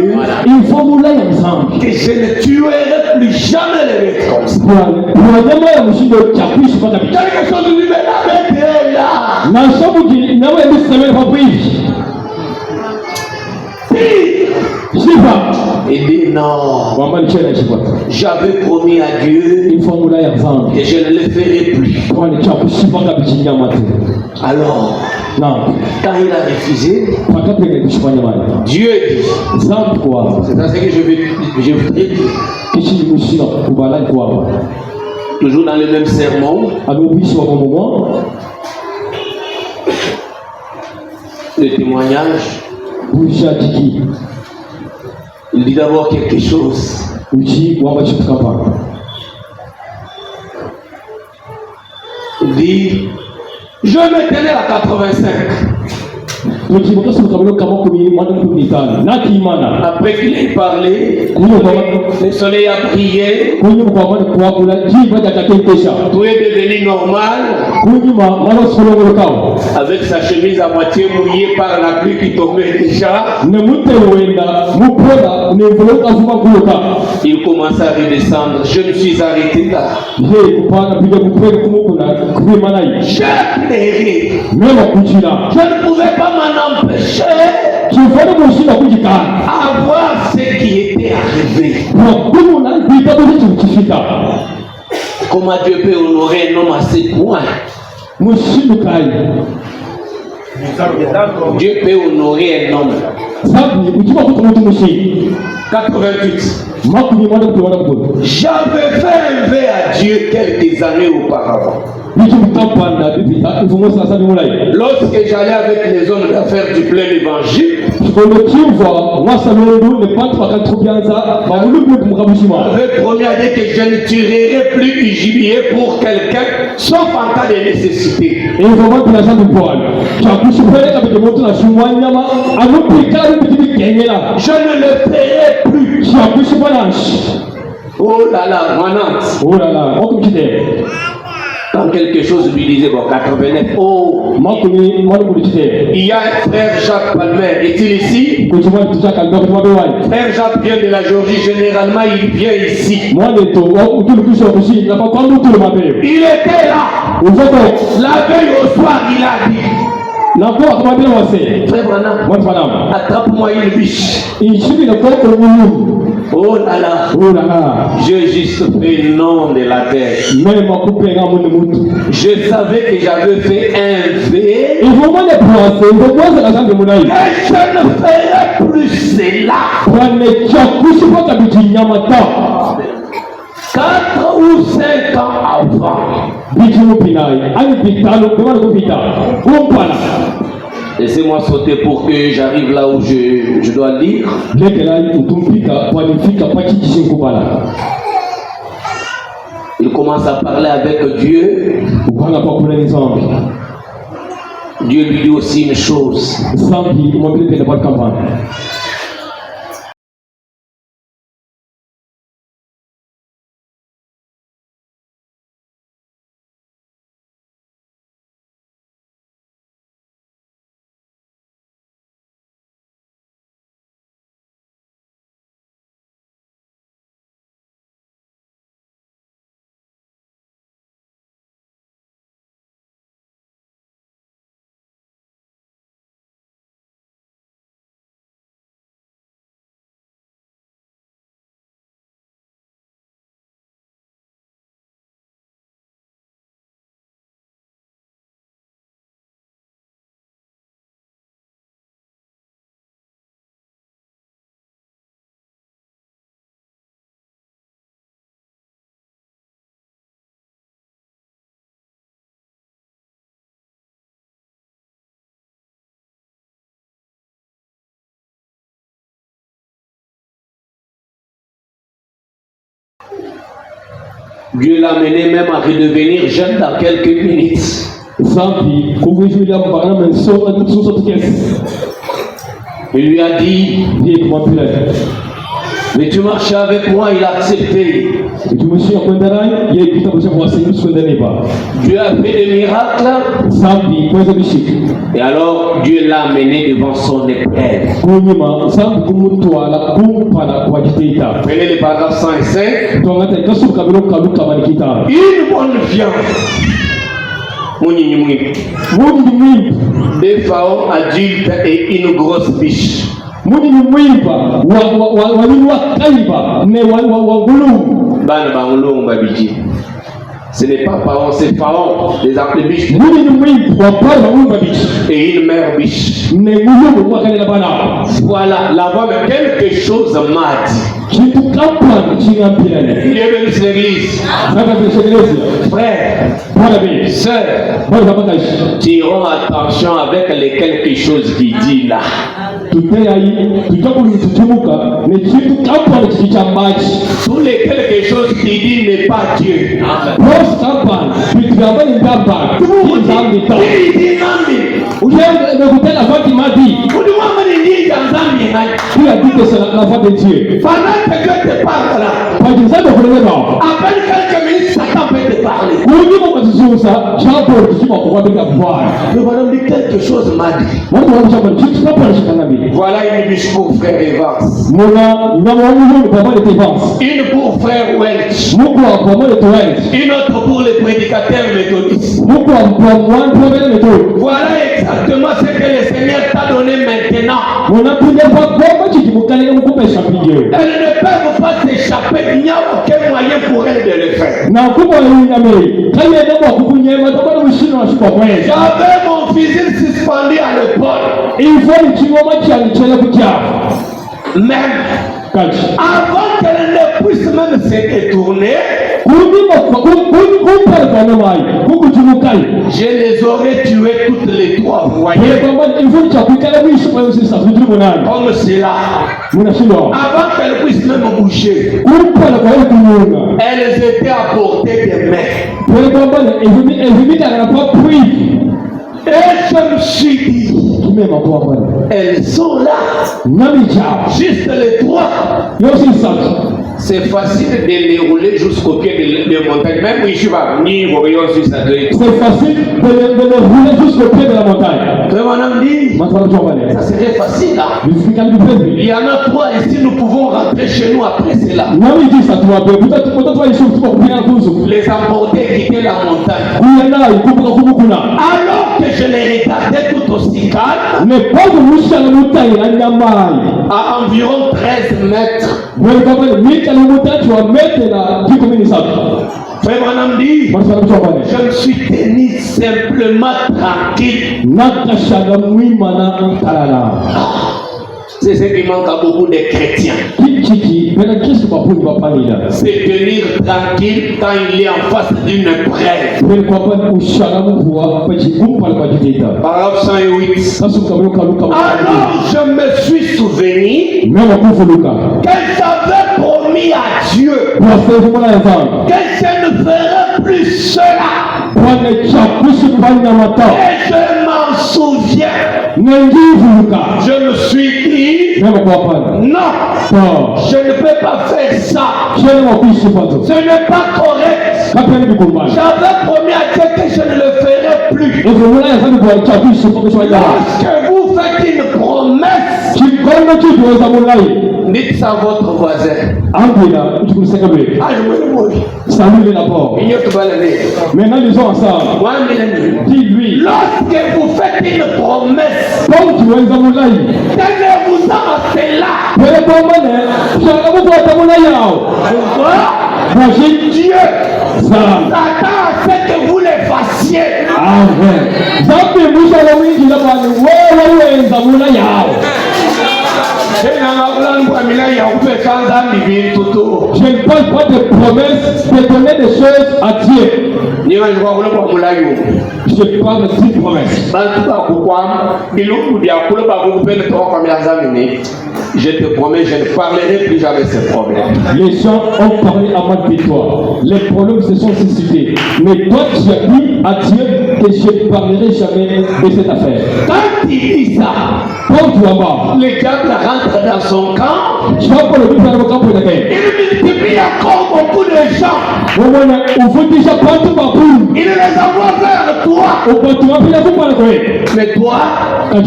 que je ne tuerai plus jamais les bêtes comme ça. non. J'avais promis à Dieu que je ne le ferai plus. Alors, quand il a refusé, Dieu dit, c'est à ce que je voudrais dire. Toujours dans le même sermon, le témoignage, il dit d'abord quelque chose. Il dit, je me tenais à 85. Après qu'il ait parlé, le soleil a brillé, tout est devenu normal, avec sa chemise à moitié mouillée par la pluie qui tombait déjà. Il commence à redescendre. Je me suis arrêté là. J'ai pleuré. Je ne pouvais pas m'en empêcher à voir ce qui était arrivé. Comment Dieu peut honorer un homme à ce point? Dieu peut honorer un homme. 88. J'avais fait un vœu à Dieu quelques années auparavant. Lorsque j'allais avec les hommes d'affaires du plein évangile, j'avais promis à Dieu que je ne tuerai plus du gibier pour quelqu'un, sauf en cas de nécessité. Je ne le ferai plus. Oh là là, manante. Quand quelque chose lui disait, bon, 89, oh, il y a un frère Jacques Palmer, est-il ici? Frère Jacques vient de la Géorgie, généralement il vient ici. Il était là, la veille au soir, il a dit, frère Branham, attrape-moi une biche. Oh là là, j'ai juste fait le nom de la terre. Je savais que j'avais fait un vœu. Que je ne ferai plus cela. 4 ou 5 ans avant. Laissez-moi sauter pour que j'arrive là où je dois lire. Il commence à parler avec Dieu. Dieu lui dit aussi une chose. Dieu l'a mené même à redevenir jeune dans quelques minutes. Il lui a dit, mais tu marches avec moi, il a accepté. Dieu a fait des miracles. Et alors Dieu l'a amené devant son épreuve. Prenez les paragraphes 105. Une bonne viande. Des faons adultes et une grosse biche. Muni ni mwiba wa kaiba ne wa ngulungu. Bana ba ngulungu babiji. Ce n'est pas Pharaon, c'est Pharaon, les appelés biches. Et une mère biche. Voilà, là-bas, quelque chose m'a dit. Il est venu sur l'église. Frère, sœur, tirons attention avec les quelque chose qu'il dit là. Tous les quelque chose qu'il dit n'est pas Dieu. Qui a dit que c'est la voix de Dieu? Pendant que Dieu te parle là, après quelques minutes, Satan peut te parler. Le bonhomme dit quelque chose m'a dit. Voilà une biche pour frère Evans. Une pour frère Welch. Une autre pour les prédicateurs méthodistes. Voilà exactement ce que le Seigneur t'a donné maintenant. Elles ne peuvent pas s'échapper. Il n'y a aucun moyen pour elles de le faire. J'avais mon fusil suspendu à l'épaule. Même avant qu'elle ne puisse même se détourner, je les aurais tués toutes les trois. Vous voyez? Comme cela. Avant qu'elles puissent même bouger, elles étaient à portée des mains. Et je me suis dit, elles sont là, juste les trois. C'est facile de les rouler jusqu'au pied de la montagne. Même si je vais venir, c'est facile de les rouler jusqu'au pied de la montagne. Ça serait facile là. Il y en a trois ici, nous pouvons rentrer chez nous après cela. Les emporter et quitter la montagne. Alors que je les regardais tout aussi calme, à environ 13 mètres. Frère Branham dit, je me suis tenu simplement tranquille. C'est ce qui manque à beaucoup de chrétiens. C'est tenir tranquille quand il est en face d'une prêve. Paragraphe 108. Alors je me suis souvenu qu'elle avait promis à Dieu qu'elle ne ferait plus cela. Et je m'en souviens. Je me suis dit, non, je ne peux pas faire ça. Ce n'est pas correct. J'avais promis à Dieu que je ne le ferai plus. Lorsque vous faites une promesse, dites ça à votre voisin. Salut d'abord. Maintenant, lisons ensemble. Dis-lui. Lorsque vous faites une promesse, tenez-vous à cela. Dieu s'attend à ce que vous les fassiez. Amen. Je ne parle pas de promesses, de donner des choses à Dieu. Je parle de promesses. Je te promets, je ne parlerai plus jamais de ces problèmes. Les gens ont parlé à moi de toi. Les problèmes se sont suscités. Mais toi, tu as dit à Dieu que je ne parlerai jamais de cette affaire. Quand il dit ça, le diable rentre dans son camp. Il multiplie encore beaucoup de gens. Il les envoie vers toi. Mais toi, tu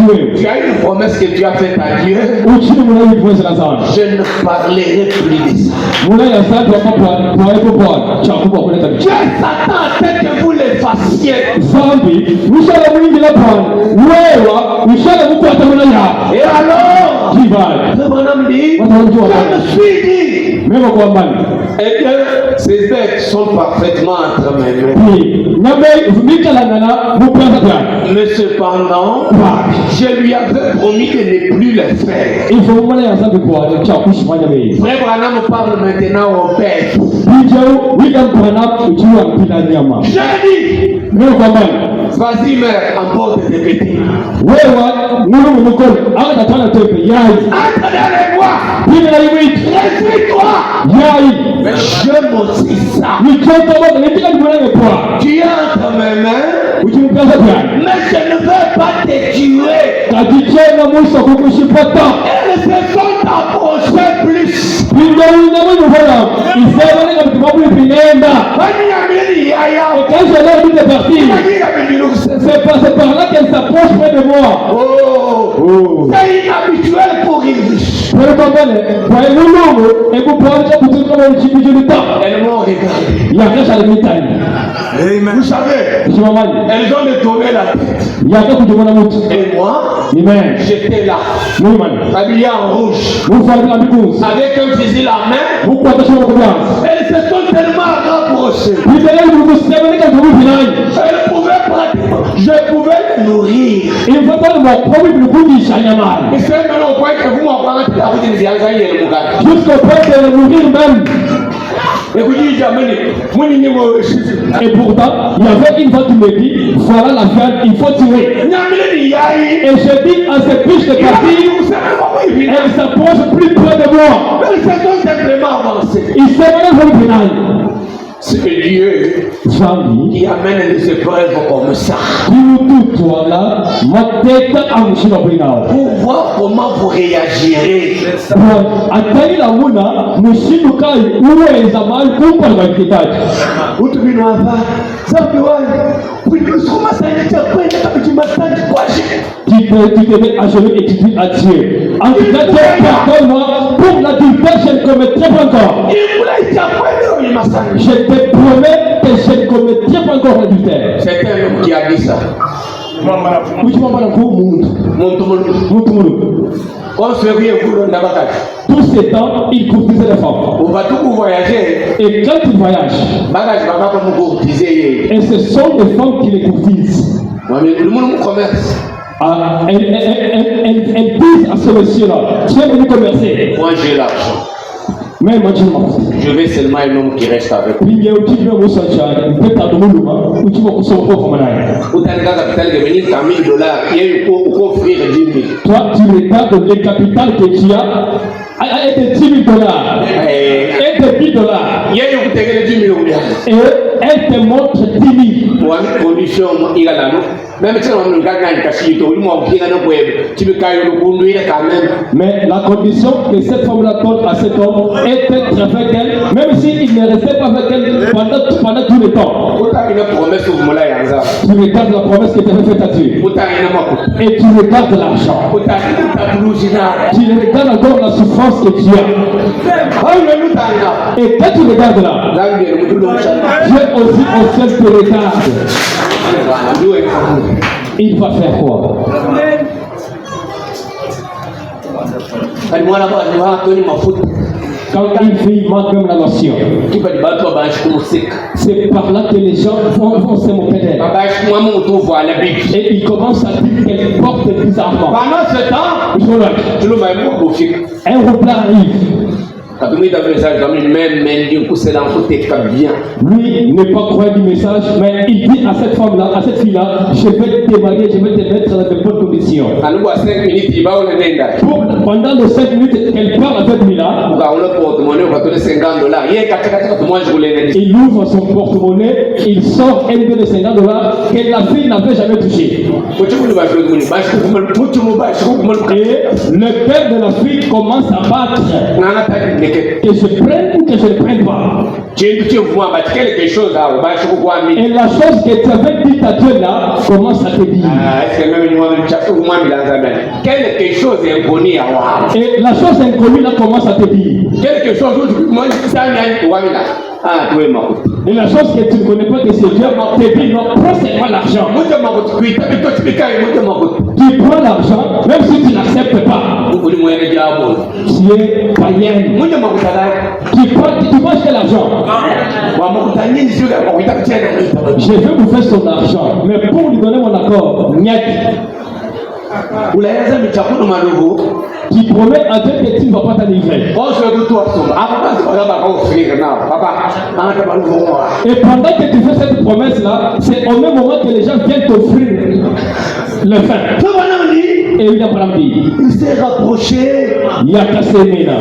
as une promesse que tu as faite à Dieu. Je ne parlerai plus de ça. Dieu s'attend à ce que vous les fassiez. Et alors, qui valent. Je me suis dit, même au combat. Eh bien, ces bêtes sont parfaitement entre mes mains. Mais cependant, je lui avais promis de ne plus les faire. Frère Branham parle maintenant aux bêtes. J'ai dit, vas-y mère, emporte tes petits. Entre dans les bois. Réjouis-toi. J'aime aussi ça. Tu es entre mes mains, mais je ne veux pas te tuer. Elles se sont approchées plus. C'est par là qu'elle s'approche près de moi. Oh, c'est inhabituel pour une riche. Elles m'ont regardé. Vous savez, elles ont détourné la tête. Et moi, j'étais là, habillé en rouge, avec un fusil à main. Elles se sont tellement rapprochées. Elles pouvaient pratiquement, je pouvais les nourrir. Et c'est maintenant au point que vous m'en parlez de la route de Dianza. jusqu'au point de le nourrir même. Et pourtant, il y avait une fois qui me dit, voilà la viande, il faut tuer. Et je dis à ces biches de partir, elles s'approchent plus près de moi. Elles se sont simplement avancées. Ils se mettent au final. C'est Dieu qui amène les épreuves comme ça. Pour voir comment vous réagirez. Tu te mets à genoux et tu dis à Dieu. En tout cas, Dieu, pardonne-moi pour l'adultère, je ne commettrai pas encore. Je te promets que je ne commettrai pas encore l'adultère. C'est un homme qui a dit ça. Tous ces temps, il courtisait les femmes. On va tout voyager. Et quand il voyage, et ce sont les femmes qui les courtisent. Le monde commerce. Elles disent à ce monsieur-là, tu es venu commercer. Moi j'ai l'argent. Mais moi je m'en fous. Je veux seulement un homme qui reste avec moi. Toi, tu regardes le capital que tu as et de 10 000 dollars. Et de 10 dollars. Et elle te montre 10 000. Mais la condition que cette femme-là donne à cet homme est d'être avec elle, même s'il ne restait pas avec elle pendant tout le temps. Tu regardes la promesse que tu avais faite à Dieu. Et tu regardes l'argent. Tu regardes encore la souffrance que tu as. Et quand tu regardes là, Dieu aussi au ciel te regarde. Il va faire quoi? Quand une fille manque même la notion, c'est par là que les gens vont se moquer d'elle. Et ils commencent à dire qu'elle porte bizarrement. Pendant ce temps, un roublard arrive. Lui n'est pas croyant du message, mais il dit à cette femme-là, à cette fille-là, je vais te marier, je vais te mettre dans de bonnes conditions. Pendant les 5 minutes qu'elle parle avec lui-là, il ouvre son porte-monnaie, il sort un billet de 50 $, que la fille n'avait jamais touché. Et le père de la fille commence à battre. Que je prenne ou que je ne prenne pas. Quelque chose et la chose que tu avais dit à Dieu là commence à te dire. Quelque chose inconnu à voir. Et la chose inconnue là commence à te dire. Quelque chose où moi et la chose que tu ne connais pas que c'est Dieu te dit non, prends seulement l'argent. Tu prends l'argent même si tu n'acceptes pas. Tu es païenne. Qui mange quel argent? Je vais vous faire son argent, mais pour lui donner mon accord, qui promet à Dieu que tu ne vas pas t'enivrer. Et pendant que tu fais cette promesse-là, c'est au même moment que les gens viennent t'offrir le pain. Et il s'est rapproché. Il a cassé les mains.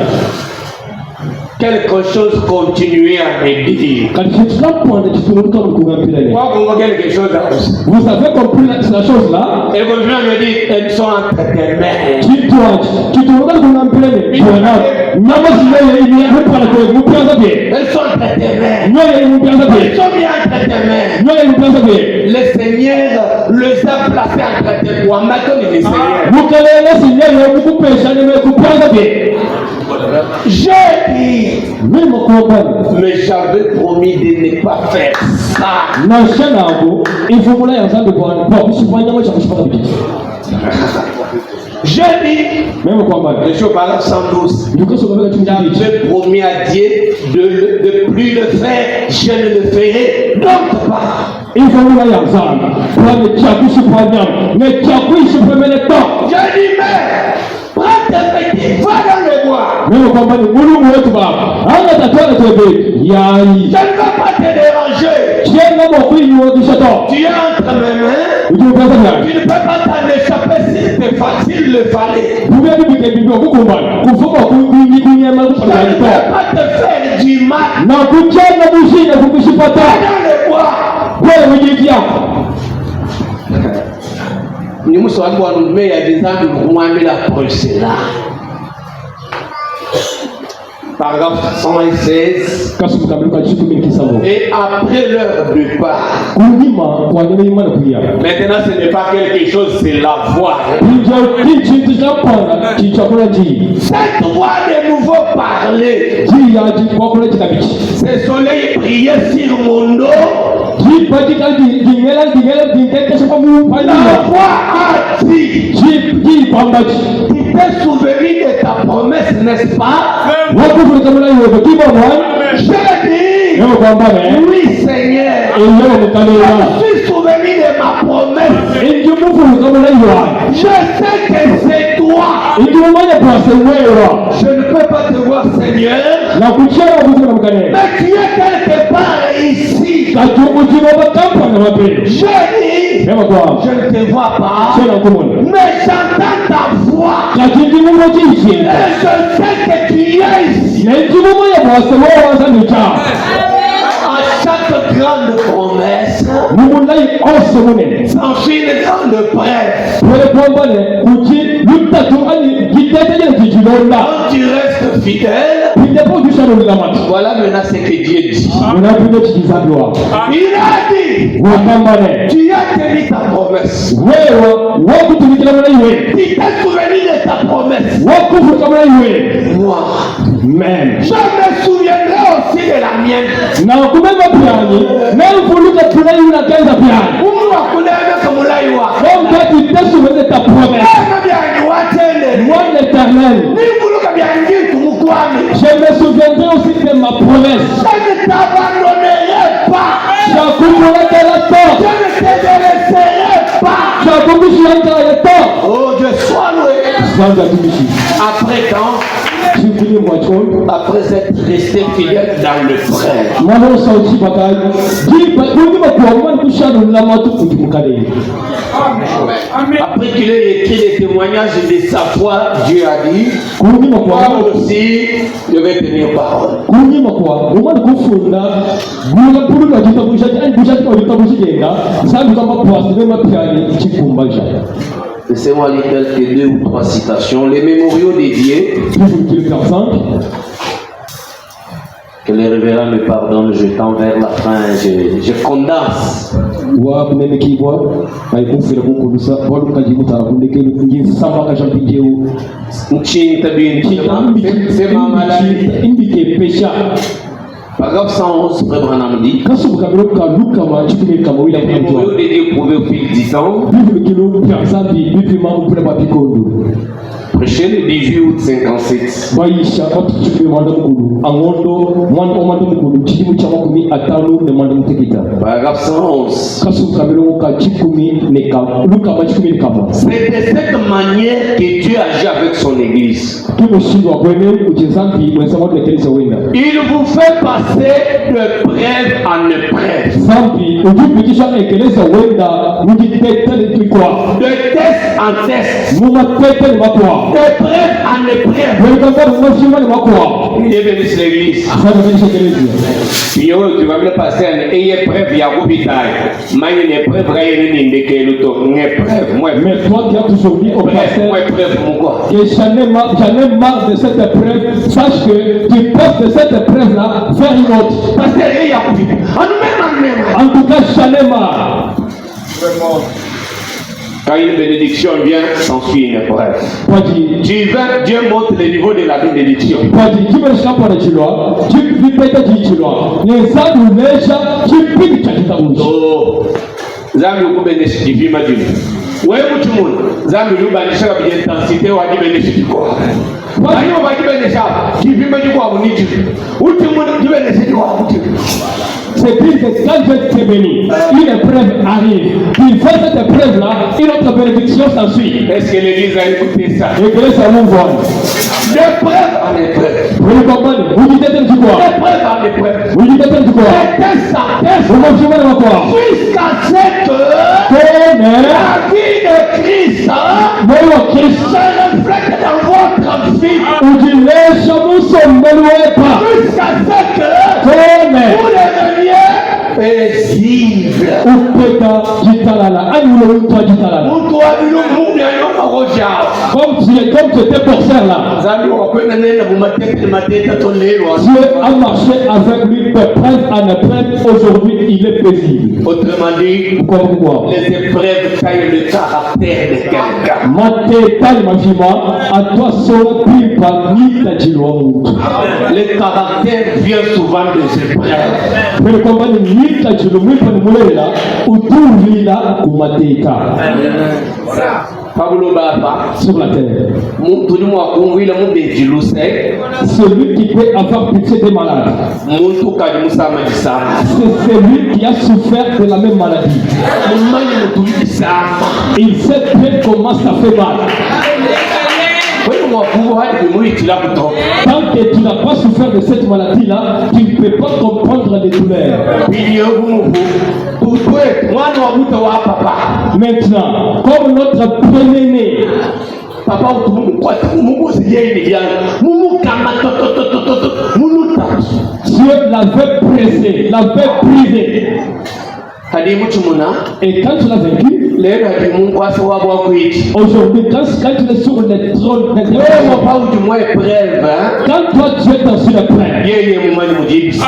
Quelque chose continuait à me dire. Quelque chose. Vous avez compris la chose là? Et continue à me dire, elles sont entre tes mains. Elles sont entre tes mains. Elles sont bien entre tes mains. Le Seigneur les a placés entre tes mains. Maintenant, le Seigneur. J'ai dit, mais j'avais promis de ne pas faire ça. J'ai dit, je parle à 112. J'avais promis à Dieu de plus le faire, je ne le ferai donc pas. J'ai dit, mais prends tes petits, va dans le bois. Je ne vais pas te déranger. Tu es entre mes mains. Tu ne peux pas t'en échapper s'il le fallait. Je ne peux pas te faire du mal. Va dans le bois. Nous sommes il y a des ans de la procédure. Paragraphe 116. Et après leur départ. Maintenant, ce n'est pas quelque chose, c'est la voix. Cette voix de nouveau parler. Ce soleil brillait sur mon dos. La voix a dit. Tu t'es souvenu de ta promesse, n'est-ce pas? J'ai dit, oui Seigneur, je suis souvenu de ma promesse. Je sais que c'est toi. Je ne peux pas te voir Seigneur, mais tu es quelque part ici. Je dis, je ne te vois pas, mais j'entends ta voix. Et je sais que tu es ici. À chaque grande promesse, s'ensuit une grande presse. Quand tu restes fidèle, voilà maintenant ce que Dieu dit. Il a dit, tu as tenu ta promesse. Tu t'es souvenu de ta promesse. Moi, même. Je me souviendrai aussi de la mienne. Moi l'éternel. Je me souviendrai aussi de ma promesse. Je ne t'abandonnerai pas. Je ne te délaisserai pas. Oh Dieu, sois loué. Après quand? Après être resté fidèle dans le frère. Après qu'il ait écrit les témoignages de sa foi, Dieu a dit, moi aussi, je vais tenir parole. Laissez-moi lire quelques 2 ou 3 citations. Les mémoriaux dédiés. Que les révérends me pardonnent, je tends vers la fin, je condense. C'est ma maladie. Paragraphe 111, Frère Branham dit, les mémoriaux dédiés prouvés au fil du temps. Prêché le 18 août 56. Paragraphe 111. C'est de cette manière que Dieu agit avec son église. Il vous fait passer de preuve en épreuve. De test en test. D'épreuve en épreuve. Dieu bénisse l'église. Tu vas me passer en épreuve. Il y a une épreuve. Mais toi qui as toujours dit au pasteur que j'en ai marre de cette épreuve, sache que tu passes de cette épreuve-là vers une autre. En tout cas, j'en ai marre. Quand une bénédiction vient, s'ensuit une épreuve. Dieu montre le niveau de la bénédiction. Oh, Zambi ukubenesha kivima jini. Wewe mtu mungu, Zambi lubanisha kwa intensité wa dibenesha kwa. Wani wa dibenesha kivima jini kwa muniji. Uti mungu dibenesha kwa muti. C'est dire que quand Dieu te bénit, une épreuve arrive. Il fait cette épreuve-là, une autre bénédiction s'ensuit. Est-ce que l'église a écouté ça? L'église a ouvert. D'épreuve en épreuve. Vous le comprenez? Vous dites quoi? D'épreuve en épreuve. Vous dites quoi? Vous mangez quoi? Jusqu'à ce que la vie de Christ se reflète dans votre vie. Vous dites les chameaux sont mêlés pas. Jusqu'à ce que vous deveniez paisible. Comme tu étais pour faire là. Dieu a marché avec lui de preuve en épreuve. Aujourd'hui, il est paisible. Autrement dit, les épreuves taillent le caractère de quelqu'un. Le caractère vient souvent des épreuves. Pablo Baba sur la terre. Celui qui peut avoir pitié des malades. C'est celui qui a souffert de la même maladie. Il sait bien comment ça fait mal. Tant que tu n'as pas souffert de cette maladie-là, tu ne peux pas comprendre les douleurs. Maintenant, comme notre premier-né, Papa, Dieu l'avait pressé, l'avait brisé. Et quand tu l'as vaincu, aujourd'hui, quand tu es sur le trône, quand toi tu es dans une épreuve, lui sent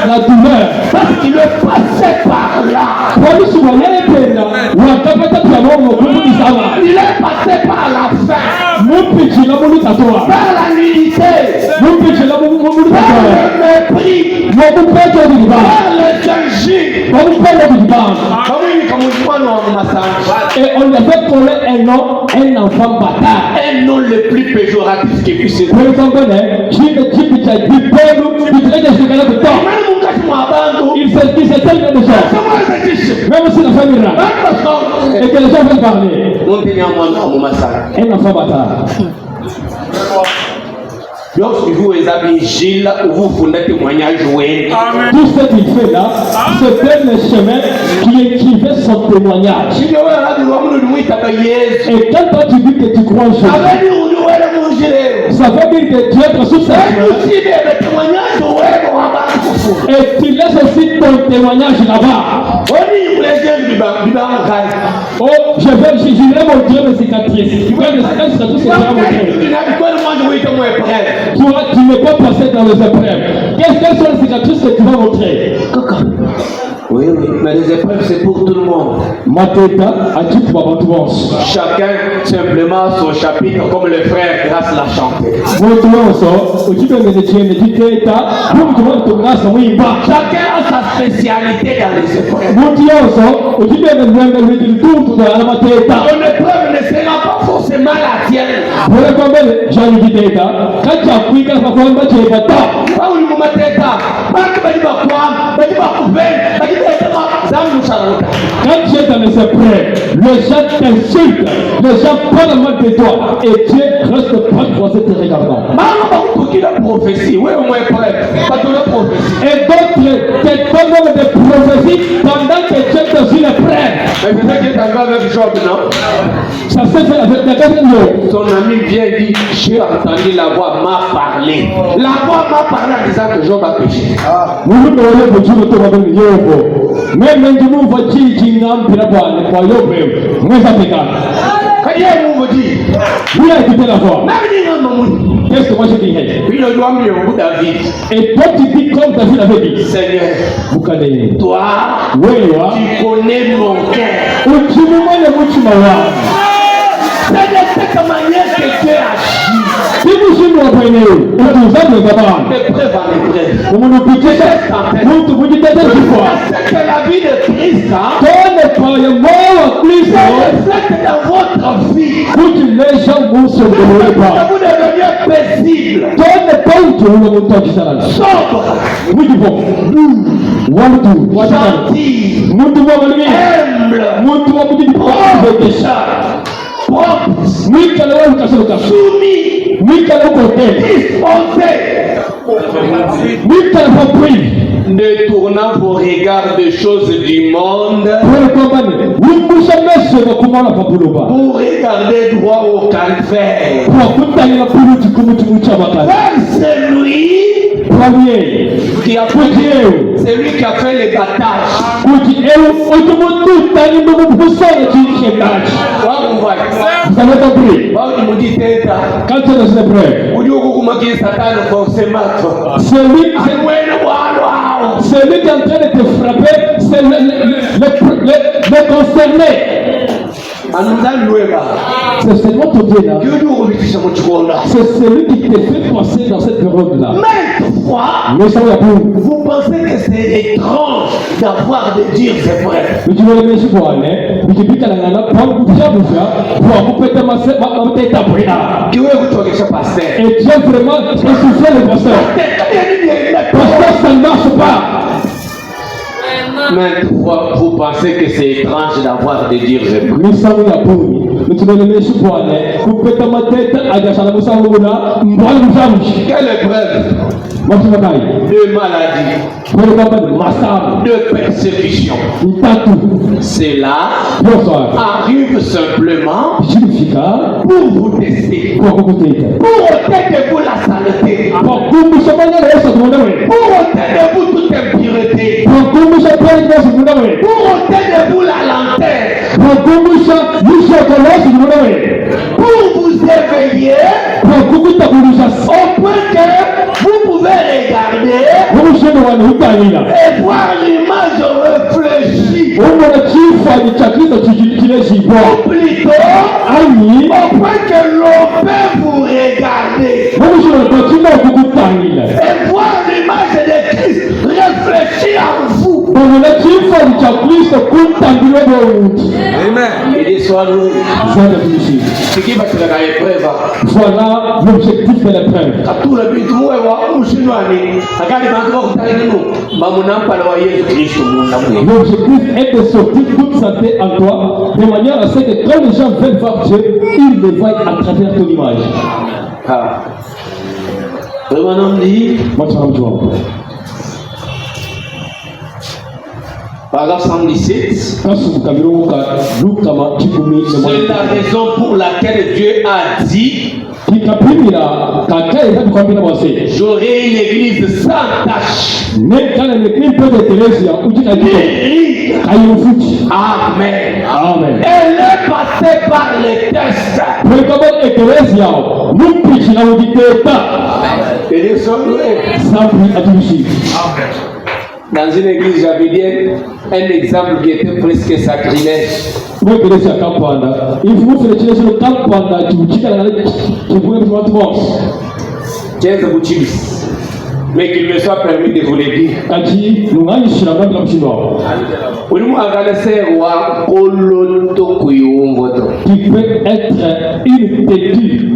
la douleur parce qu'il est passé par là. Il est passé par la faim, par la nudité, par le mépris, par le danger. Et on avait collé un enfant bâtard. Un nom le plus péjoratif qui puisse être. Vous comprenez? Il s'est tellement de choses. Même si la famille là. Et que les gens veulent parler. Un enfant bâtard. Lorsque vous avez Gilles, vous fondez témoignage. Tout ce qu'il fait là, c'est le chemin qui fait son témoignage. Et quand toi tu dis que tu crois en Jésus, ça veut dire que tu es sous sa main. Et tu laisses aussi ton témoignage là-bas. Oh, je vais montrer mes cicatrices. Toi, tu n'es pas passé dans les épreuves. Quelles sont les cicatrices que tu vas montrer? Oui, mais les épreuves c'est pour tout le monde. Chacun simplement son chapitre, comme le frère Grâce l'a chanté. Chacun a sa spécialité dans les épreuves. Ton épreuve ne sera pas forcément c'est mal à tienne. Voilà comment Jean dit Teta. Quand tu as pris quand tu as fait tu es pas top. Ah oui, mon Teta. Marc va dire quoi? Va dire couper. Va dire Zam Charlotte. Quand tu es dans les épreuves, les gens t'insultent, les gens parlent mal de toi et Dieu reste pas croisé te regardant. Maman, pour qui la prophétie? Oui, au moins prêt. Pas de la prophétie. Et d'autres te donnent des prophéties pendant que tu es dans une épreuve. Mais c'est ça qui est arrivé avec Job, non? Ça s'est fait avec la personne. Son ami vient et dit, j'ai entendu la voix m'a parlé. La voix m'a parlé en disant que Job a péché. Nous ne voyons pas Dieu autour de nous. Même quand nous voyons Dieu dans le travail, nous voyons mais ça fait quand. Quand il y a un mot dit, Vous avez écouté la voix. qu'est-ce que moi je dis? Il ne doit mieux au David. Et toi tu dis comme David avait dit. Seigneur, Vous connaissez. toi, Oui, tu connais mon cœur. Au Timouma le Mouchimawa. C'est de cette manière que Dieu agit. Si vous suivez le premier, vous avez le gamin. L'épreuve en épreuve. Vous nous piquez vous dites c'est que la vie de Christ, c'est dans votre vie. les gens vont se dérouler pas. Vous devenez paisible, sobre, gentil, humble, propre, soumis, disposé, ne tournant vos regards des choses du monde pour regarder droit au calvaire. C'est lui qui a fait, c'est lui qui a fait les battages. Vous avez compris? Quand tu es dans une épreuve, c'est lui qui est en train de te frapper, c'est le concerné. C'est seulement ton Dieu là. C'est celui qui te fait passer dans cette période-là. Mais ça va pour vous pensez que c'est étrange d'avoir des dires et vrais. mais tu veux le mettre pour aller. Mais tu dis qu'elle a un plan pour faire pour couper ta masse, ta brûlade. Que vous pasteur. Et tu as vraiment essoufflé le pasteur. Pasteur, ça ne marche pas. Mais vous pensez que c'est étrange d'avoir des dires et vrais. Mais ça va pour mais tu veux le mettre pour aller. Couper ta tête, agacha la moussa ou là, m'boire le jambe. Quelle épreuve? De maladie, de persécution. Cela arrive simplement pour vous tester, pour ôter de vous la saleté, pour ôter de vous toute impureté, pour ôter de vous la lenteur, pour vous éveiller au point que vous pouvez regarder et voir l'image réfléchie, ou plutôt au point que l'on peut vous regarder et voir l'image de Christ réfléchie en vous. Amen. Il soit loué. Ce qui va se faire à l'épreuve. Voilà l'objectif de l'épreuve. L'objectif est de sortir toute santé en toi, de manière à ce que quand les gens veulent voir Dieu, ils le voient à travers ton image. Paragraphe 117. C'est la raison pour laquelle Dieu a dit: j'aurai une église sans tache. Amen. Amen. Elle est passée par les tests. Elle est sauvée. Dans une église javédienne, un exemple qui était presque sacrilège. Mais qu'il me soit permis de vous le dire. Tu peux être une têtue.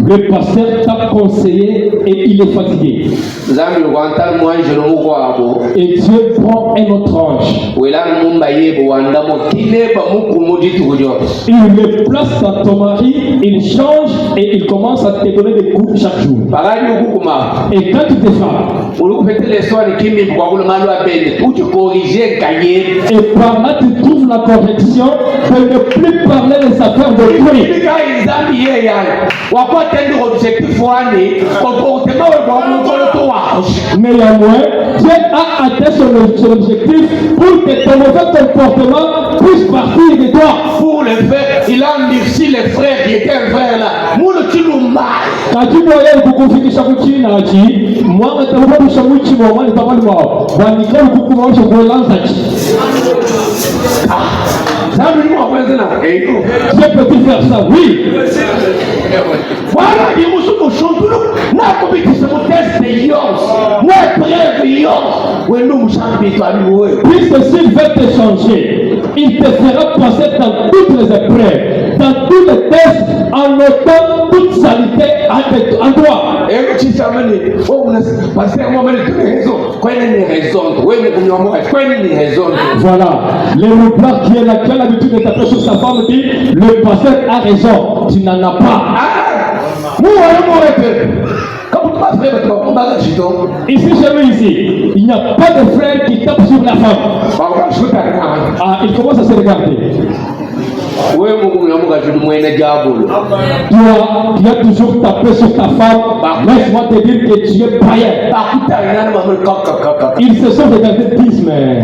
Le pasteur t'a conseillé et il est fatigué. Et Dieu prend un autre ange. Il le place dans ton mari, il change et il commence à te donner des coups chaque jour. Et quand tu te frappes, et par là tu trouves la correction de ne plus parler des affaires de Dieu. Mais néanmoins, Dieu a atteint son objectif pour que ton mauvais comportement puisse partir de toi. Pour le faire, il a endurci les frères qui étaient frères là. Quand tu voyais le coucou qui s'appelle Naji, moi, je ne sais pas si je suis moi, je ne sais pas si je suis moi, je peux faire ça, oui. Voilà, il y a un chant. N'a pas dit que c'est mon test de Yos. Moi, bref, Yos. Puisque s'il veut te changer, il te fera passer dans toutes les épreuves, dans tous les tests, en notant toute saleté en toi. Et tu sais, parce que moi, j'ai raison. Quoi, il y a une raison. Voilà. Le roublard qui est là, qui a l'habitude de taper sur sa femme dit, le pasteur a raison, tu n'en as pas. Ici, chez nous, ici, il n'y a pas de frère qui tape sur la femme. Ah, il commence à se regarder. Toi, tu as toujours tapé sur ta femme. Laisse-moi te dire que tu es païen. Ils se sont regardés 10 mais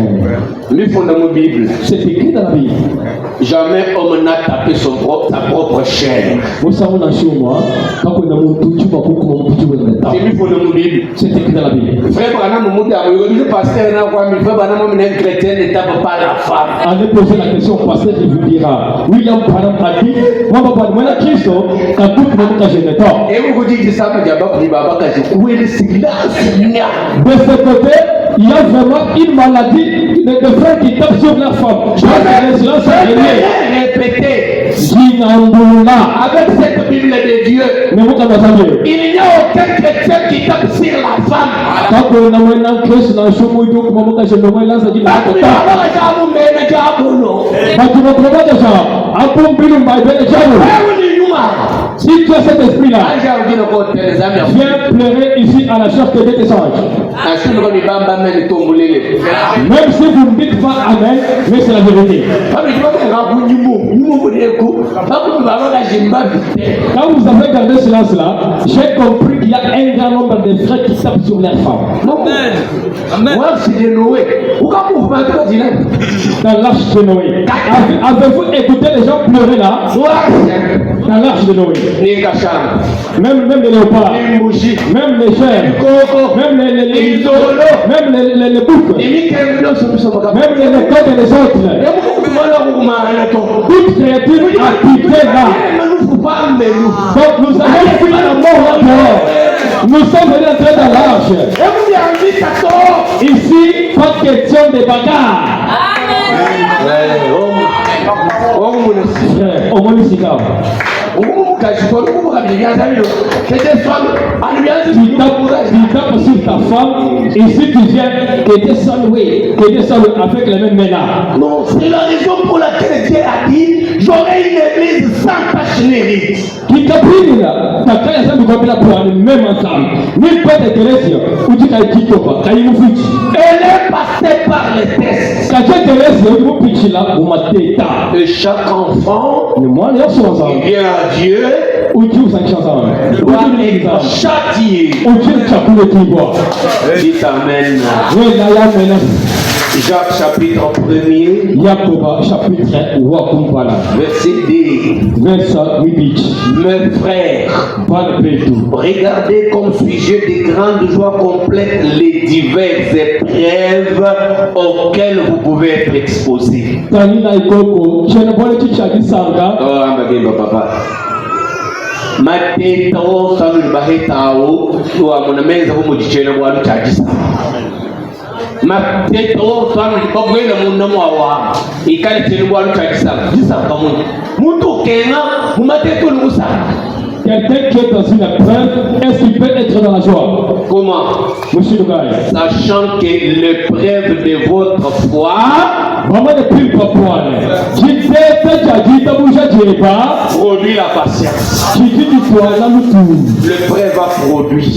c'est écrit dans la Bible. Jamais homme n'a tapé sa propre chair. C'est écrit dans la Bible. Frère chrétien ne tape pas la femme. Allez poser la question au pasteur, il vous dira. William Branham a dit, moi, Christ, quand tout le monde a gêné tort. Et vous dites ça, où est le silence? De ce côté, il y a vraiment une maladie de frères qui tapent sur la femme. Répétez. Avec cette Bible de Dieu, il n'y a aucun chrétien qui tape sur la femme. Si tu as cet esprit-là, viens pleurer ici à la charte de tes anges. Même si vous ne dites pas Amen, mais c'est la vérité. Quand vous avez gardé silence là, j'ai compris qu'il y a un grand nombre de frères qui tapent sur leurs femmes. Amen. Dans l'arche de Noé. Avez-vous écouté les gens pleurer là? Dans l'arche de Noé. Même les léopards, même les chèvres, même les boucs, même les coqs et les autres. Toute créature a quitté là. Donc nous avons fui la mort là dehors. Nous sommes venus entrer dans l'arche. Ici, pas question de bagarre. Au moins ici, tu tapes sur ta femme et si tu viens que tu es salué avec les mêmes mains. Non, c'est la raison pour laquelle Dieu a dit j'aurai une église sans tache ni ride. Qui capine là, ta caille a jamais pour aller même ensemble. Ni pas de Thérèse ou tu cailles qui topa, caille nous fuit. Elle est passée par les tests. Quand tu Thérèse, vous pitchez là, vous m'attendez. Et chaque enfant, il vient à Dieu. Où tu es ensemble. Doit être châtié. Où tu es châtié qui boit. Dites Amen. Jacques chapitre 1er. Jacob chapitre 1. Verset 2. Mes frères, regardez comme sujet de grande joie complète les diverses épreuves auxquelles vous pouvez être exposés. Oh, papa. Mateto sanu bahitao kwa mwanameza humo jichena bwana chajisa. Mateto sanu bagwela munna mwawa ikale tenu bwana chajisa. Jisa kamunyi. Muntu kenga mumateto lusa. Quelqu'un qui est dans une épreuve, est-ce qu'il peut être dans la joie? Comment? Monsieur le gars. Sachant que l'épreuve de votre foi produit la patience. L'épreuve va produire.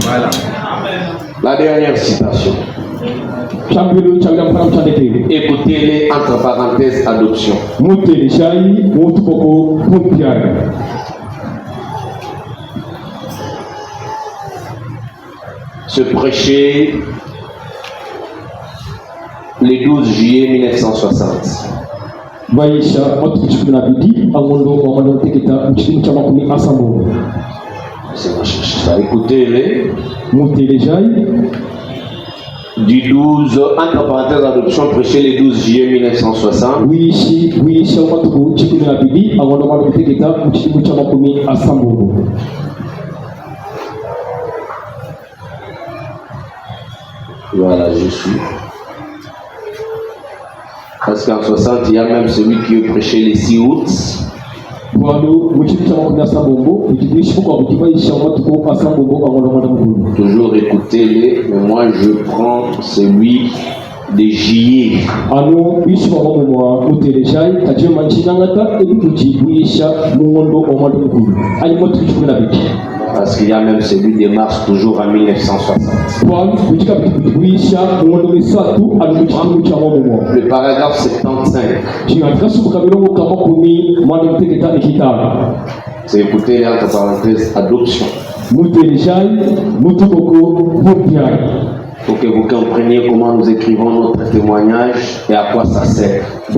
Voilà. La dernière citation. Écoutez-les entre parenthèses adoption. Se prêcher le 12 juillet 1960. Écoutez-les. Du 12, entre parenthèses adoption, prêché le 12 juillet 1960. Voilà, je suis. Parce qu'en 60, il y a même celui qui a prêché les 6 août. Toujours écoutez-les, mais moi je prends celui de juillet. Parce qu'il y a même celui de mars, toujours en 1960. Le paragraphe 75. C'est écouter entre parenthèses adoption. Pour que vous compreniez comment nous écrivons notre témoignage et à quoi ça sert. Eh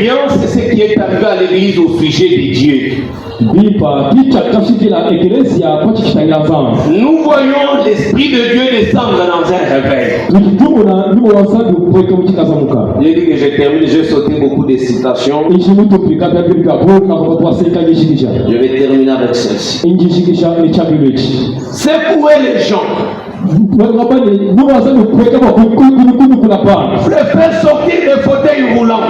bien, c'est ce qui est arrivé à l'église au sujet de Dieu. Nous voyons l'Esprit de Dieu descendre dans un réveil. J'ai dit que je termine, j'ai sauté beaucoup de citations. Je vais terminer avec celle-ci. Secouer les gens. Faire sortir des fauteuils roulants.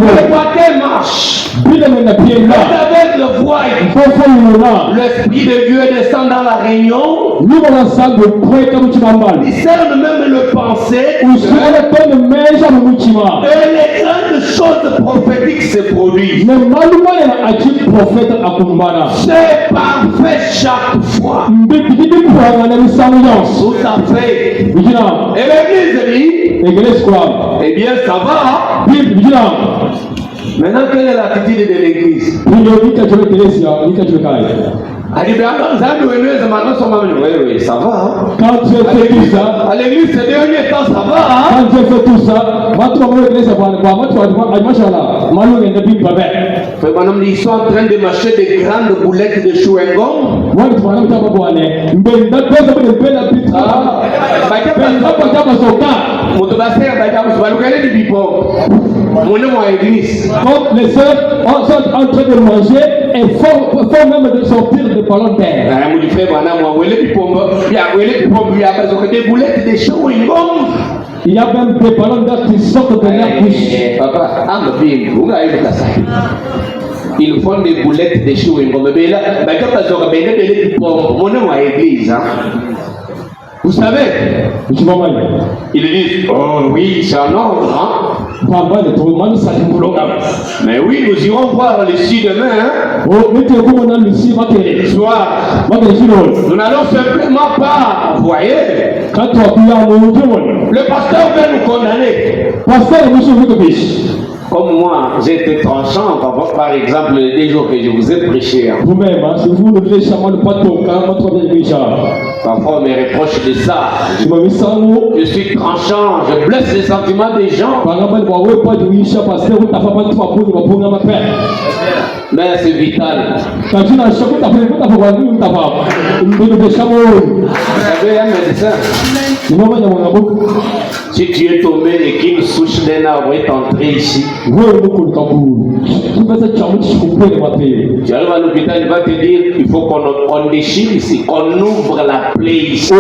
Préparer marche. Avec le voile. L'Esprit de Dieu descend dans la réunion. Il discerne même le pensée. Et les grandes choses prophétiques se produisent. C'est parfait chaque fois. Tout à fait. Et l'église dit, eh bien ça va. Maintenant, quelle est l'attitude de l'église? Oui, ça va. Quand tu fais ça, à l'église, ces derniers temps, ça va. Quand tu fais tout ça, ils sont en train de mâcher des grandes boulettes de chewing-gum. Quand les sœurs sont en train de manger et font même de sortir des ballons d'air. Il y a même des ballons d'air qui sortent de leur bouche. Ils font des boulettes de chewing-gum. Vous savez, ils disent, oh oui, c'est un ordre, mais oui, nous irons voir ici demain. Soir. Nous n'allons simplement pas, vous voyez. Le pasteur va nous condamner. Comme moi, j'ai été tranchant, par exemple, les jours que je vous ai prêché. Vous-même, si vous ne voulez jamais pas ton cas, parfois on me reproche de ça. Je suis tranchant, je blesse les sentiments des gens. Mais c'est vital. Vous savez, un médecin, Si tu es tombé et qu'une souche d'un arbre est entrée ici, tu arrives à l'hôpital, il va te dire il faut qu'on déchire ici, qu'on ouvre la plaie ici.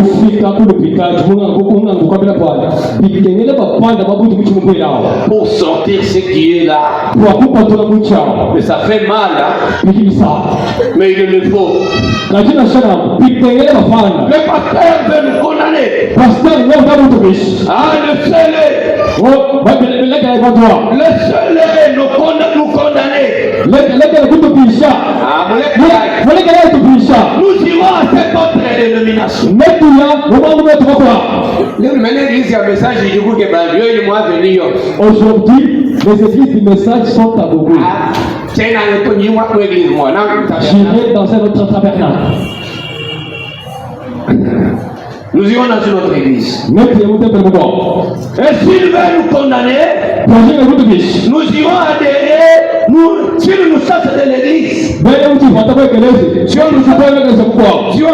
Pour sortir ce qui est là. Mais ça fait mal, hein? Mais il le faut. Le pasteur veut nous condamner. Ah, le seul est nous condamner. Nous irons à cette autre dénomination. L'église, il y a un message du coup que Dieu et moi venir. Aujourd'hui, les églises du message sont à Bogo. J'irai dans un autre tabernacle. Nous irons dans une autre église. Et s'il veut nous condamner, nous irons adhérer. Si on nous chasse de l'église, si on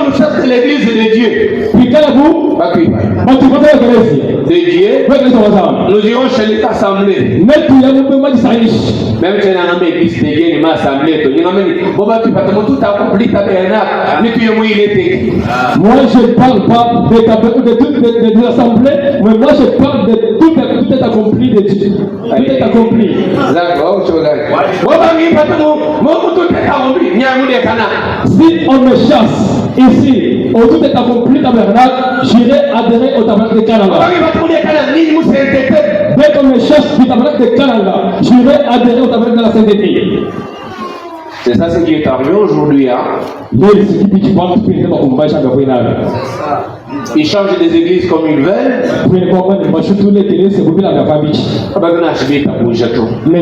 nous chasse de l'église de Dieu, nous irons chez les assemblées. Même si on a une église de Dieu, une assemblée, tout accompli moi je ne parle pas des assemblées, mais moi je parle de tout est accompli de Dieu. Tout est accompli. Si on me chasse ici, tout est accompli tabernacle, j'irai adhérer au tabernacle de Kananga. Dès qu'on me chasse du tabernacle de Kananga, j'irai adhérer au tabernacle de la sainteté. C'est ça ce qui est arrivé aujourd'hui. Hein? Ils changent des églises comme ils veulent. Mais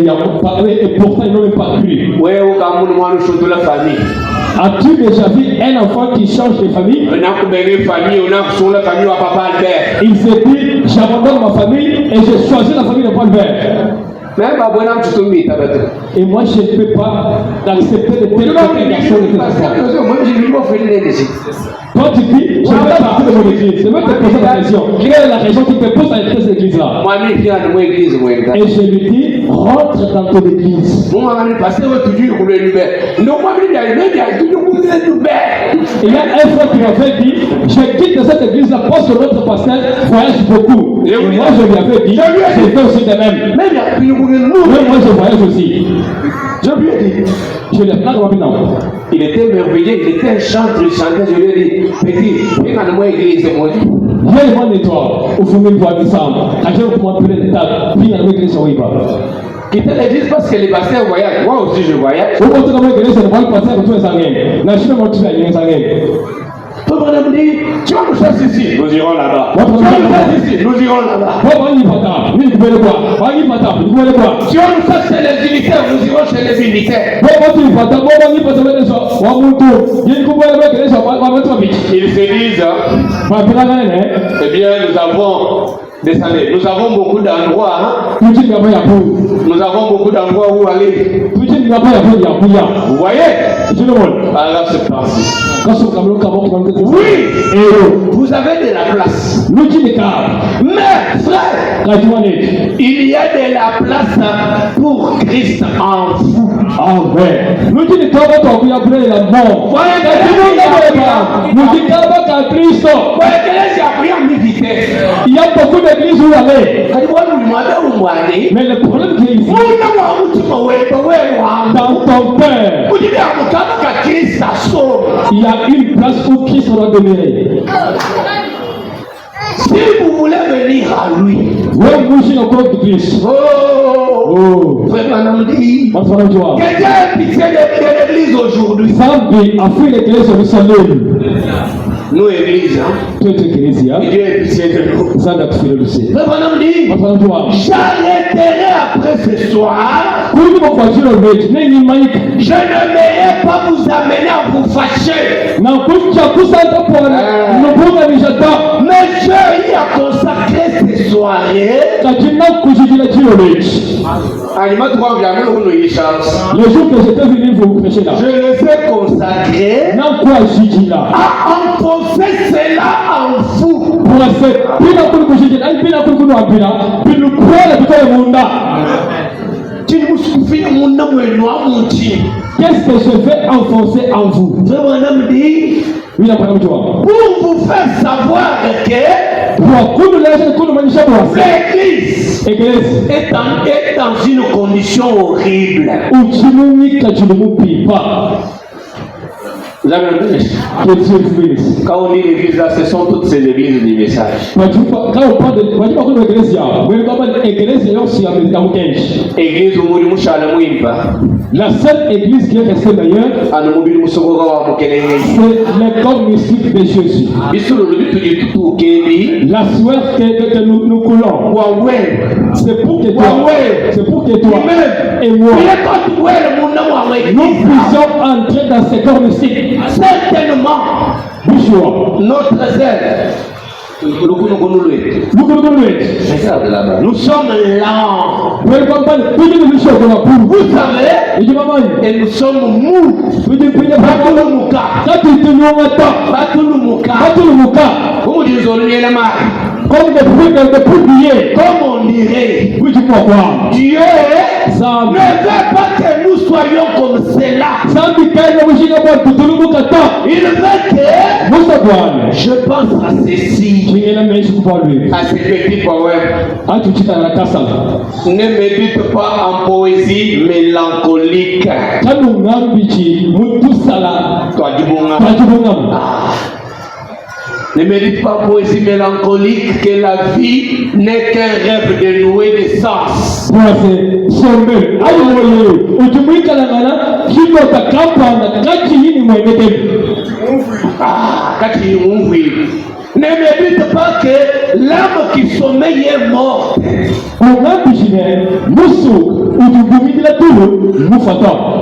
il y a et pourtant ils n'ont même pas cru. As-tu déjà vu un enfant qui change de famille? Il se dit, j'abandonne ma famille et je choisis la famille de Paul Albert. Et moi je ne peux pas accepter de telles garçons de Quand tu dis, je vais partir de mon église, je vais te poser la question. Quelle est la raison qui te pose à cette église-là? Et je lui dis, rentre dans ton église. Il y a un frère qui m'avait dit, je quitte cette église-là parce que notre pasteur voyage beaucoup. Et moi je lui avais dit, je fais aussi de même. Mais moi je voyage aussi. Je lui ai dit, je l'ai pas maintenant. Il était merveilleux, il était un chanteur, il chantait, je lui ai dit, petit, viens à moi église, moi. Viens devant toi, au fond de toi, ensemble. Quand je vais m'appeler l'état, viens à l'église, oui, pas. Quitter l'église parce que les pasteurs voyagent. Moi aussi je voyage. Au contraire, l'église, c'est le pasteur de tous les années. La Chine m'a tué à les années. Tout le monde me dit, tu vas nous chasser ici, nous irons là-bas. Tu vas nous chasser ici, nous irons là-bas. Tu vas nous chasser les militaires, nous irons chez les militaires. Ils se disent, eh bien nous avons descendez. Nous avons beaucoup d'endroits. Hein? Nous avons beaucoup d'endroits où aller. Vous voyez? Alors c'est parti. Oui, vous avez de la place. Mais frère, il y a de la place pour Christ en vous. Amen. Il y a beaucoup d'églises où aller. Mais le problème qui est ici, dans ton cœur, il y a une place où Christ doit demeurer. Si vous voulez venir à lui, frère Manam dit, que Dieu ait pitié de l'église aujourd'hui. Nous, église, Dieu ait pitié de nous. Frère Manam dit, j'arrêterai après ce soir. Je ne vais pas vous amener à vous fâcher. Mais Dieu y a consacré ces soirées. Le jour que j'étais venu vous prêcher là, je les ai consacrés à enfoncer cela en vous. Qu'est-ce que je vais enfoncer en vous? Pour vous faire savoir que l'Église est dans une condition horrible. Vous avez entendu? Quand on dit l'église là, ce sont toutes ces églises du message. Église où nous la seule église qui est restée d'ailleurs, c'est le corps mystique de Jésus. La sueur que nous coulons, c'est pour que toi et moi, nous puissions entrer dans ce corps mystique. Certainement, notre zèle, nous sommes lents. Vous savez, et nous sommes mous. Comme on dirait, Dieu ne veut pas que nous soyons comme cela. Il veut que je pense à ceci, à ce petit poème. Ne me dites pas en poésie mélancolique. Ne me dites pas poésie mélancolique que la vie n'est qu'un rêve dénoué de sens. Ne me dites pas que l'âme qui sommeille est morte.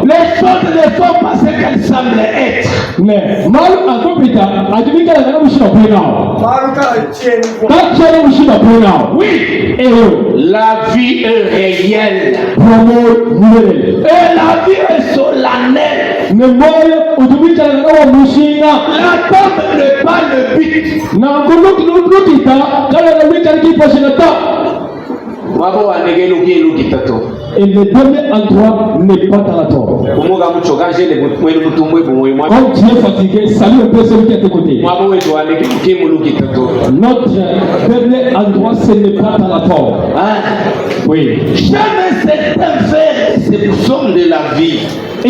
Les choses ne sont pas ce qu'elles semblent être. Oui, la vie est réelle. Et la vie est solennelle. La tombe n'est pas le but. Et le dernier endroit n'est pas dans la tombe. Quand tu es fatigué, salue un peu celui qui est à tes côtés. Notre dernier endroit, ce n'est pas dans la tombe. Oui. Jamais certains frères, c'est le somme de la vie. Et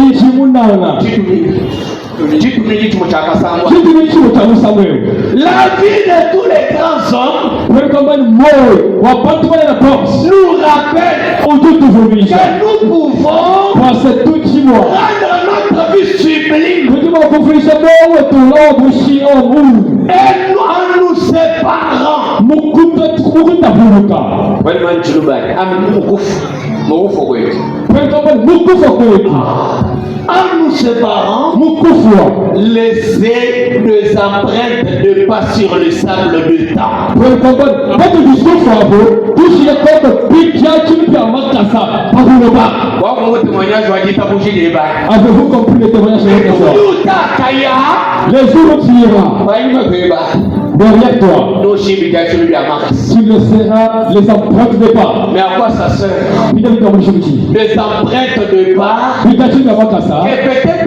la vie de tous les grands hommes nous rappelle que nous pouvons rendre notre vie sublime et en nous séparant. En nous séparant, laissez des empreintes de pas sur le sable de temps. Avez-vous compris le témoignage de les jours où tu iras derrière toi, tu ne seras les empreintes de pas. Mais à quoi ça sert? Des empreintes de pas. Et peut-être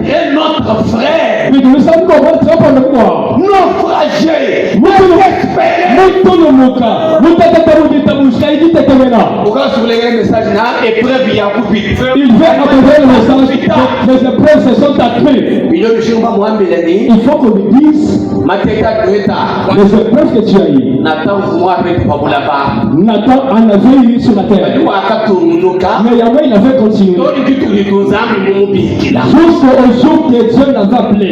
un autre frère naufragé, pourquoi sur les messages épreuve il y a coupé. Il veut apporter le message que les épreuves se sont accrues. Il faut qu'on lui dise les épreuves que tu as eues. Nathan en avait eu sur la terre. Mais Yahweh il avait continué. Jusqu'au jour que Dieu l'avait appelé.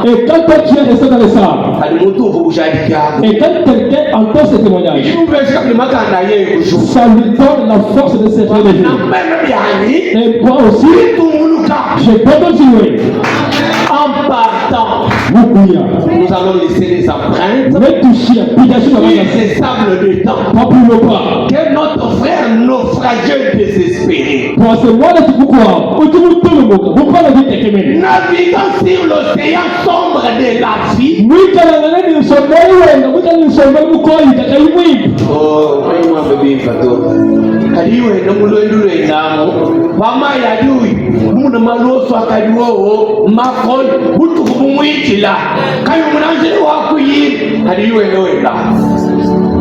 Et quand toi tu es resté dans le sable, et quand quelqu'un entend ce témoignage, ça lui donne la force de se relever. Et moi aussi, je peux continuer. En partant, nous allons laisser les empreintes et ces sables de temps que notre frère naufragé désespéré naviguant sur l'océan sombre de la vie. Oh, kadiwe no mulwendu lwendamo pama yadui muna maloso akadiwo makol butu kumwitila kayo munanjeli wakuyi kadiwe no wenda.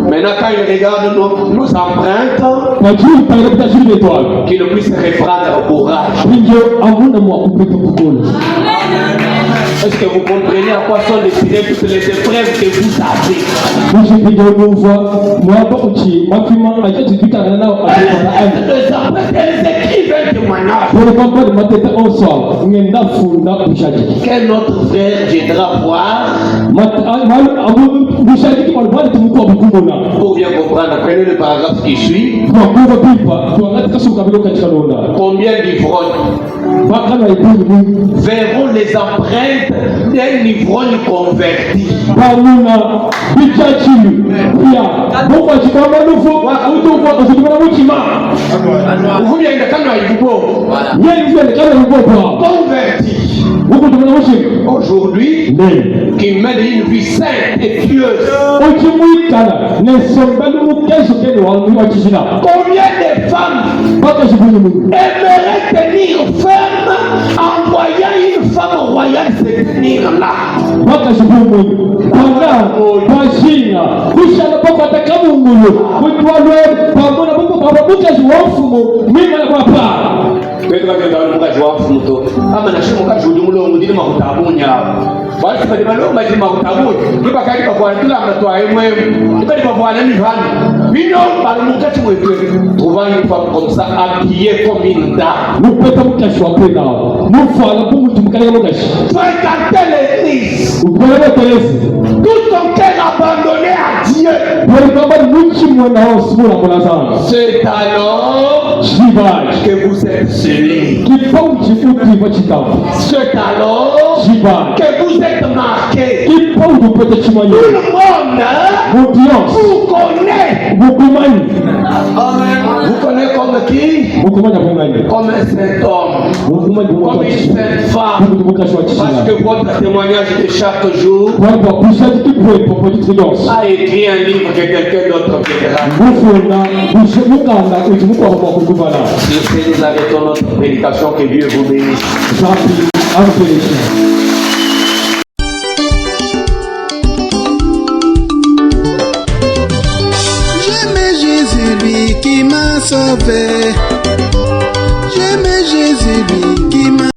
Maintenant, quand il regarde nos empreintes, qu'il ne puisse reprendre au courage. Est-ce que vous comprenez à quoi sont destinées toutes les épreuves que vous avez? Quel autre frère viendra voir? Pour bien comprendre, prenez le paragraphe qui suit. Combien d'ivrognes verront les empreintes d'un ivrogne converti? Converti. Aujourd'hui, qui mène une vie sainte et pieuse. Combien de femmes aimeraient tenir ferme en voyant une femme royale se tenir là? Trouvant une femme comme ça, habillée comme une dame, fréquenter l'église, tout ton cœur abandonné à Dieu. C'est alors que vous êtes celui. C'est alors que vous êtes marqué. Tout le monde vous connaît. Vous connaissez comme qui? Comme un saint homme, comme une sainte femme. Parce que votre témoignage de chaque jour a écrit un livre que quelqu'un d'autre verra. Si nous arrêtons notre prédication, que Dieu vous bénisse. J'aime Jésus, lui qui m'a sauvé.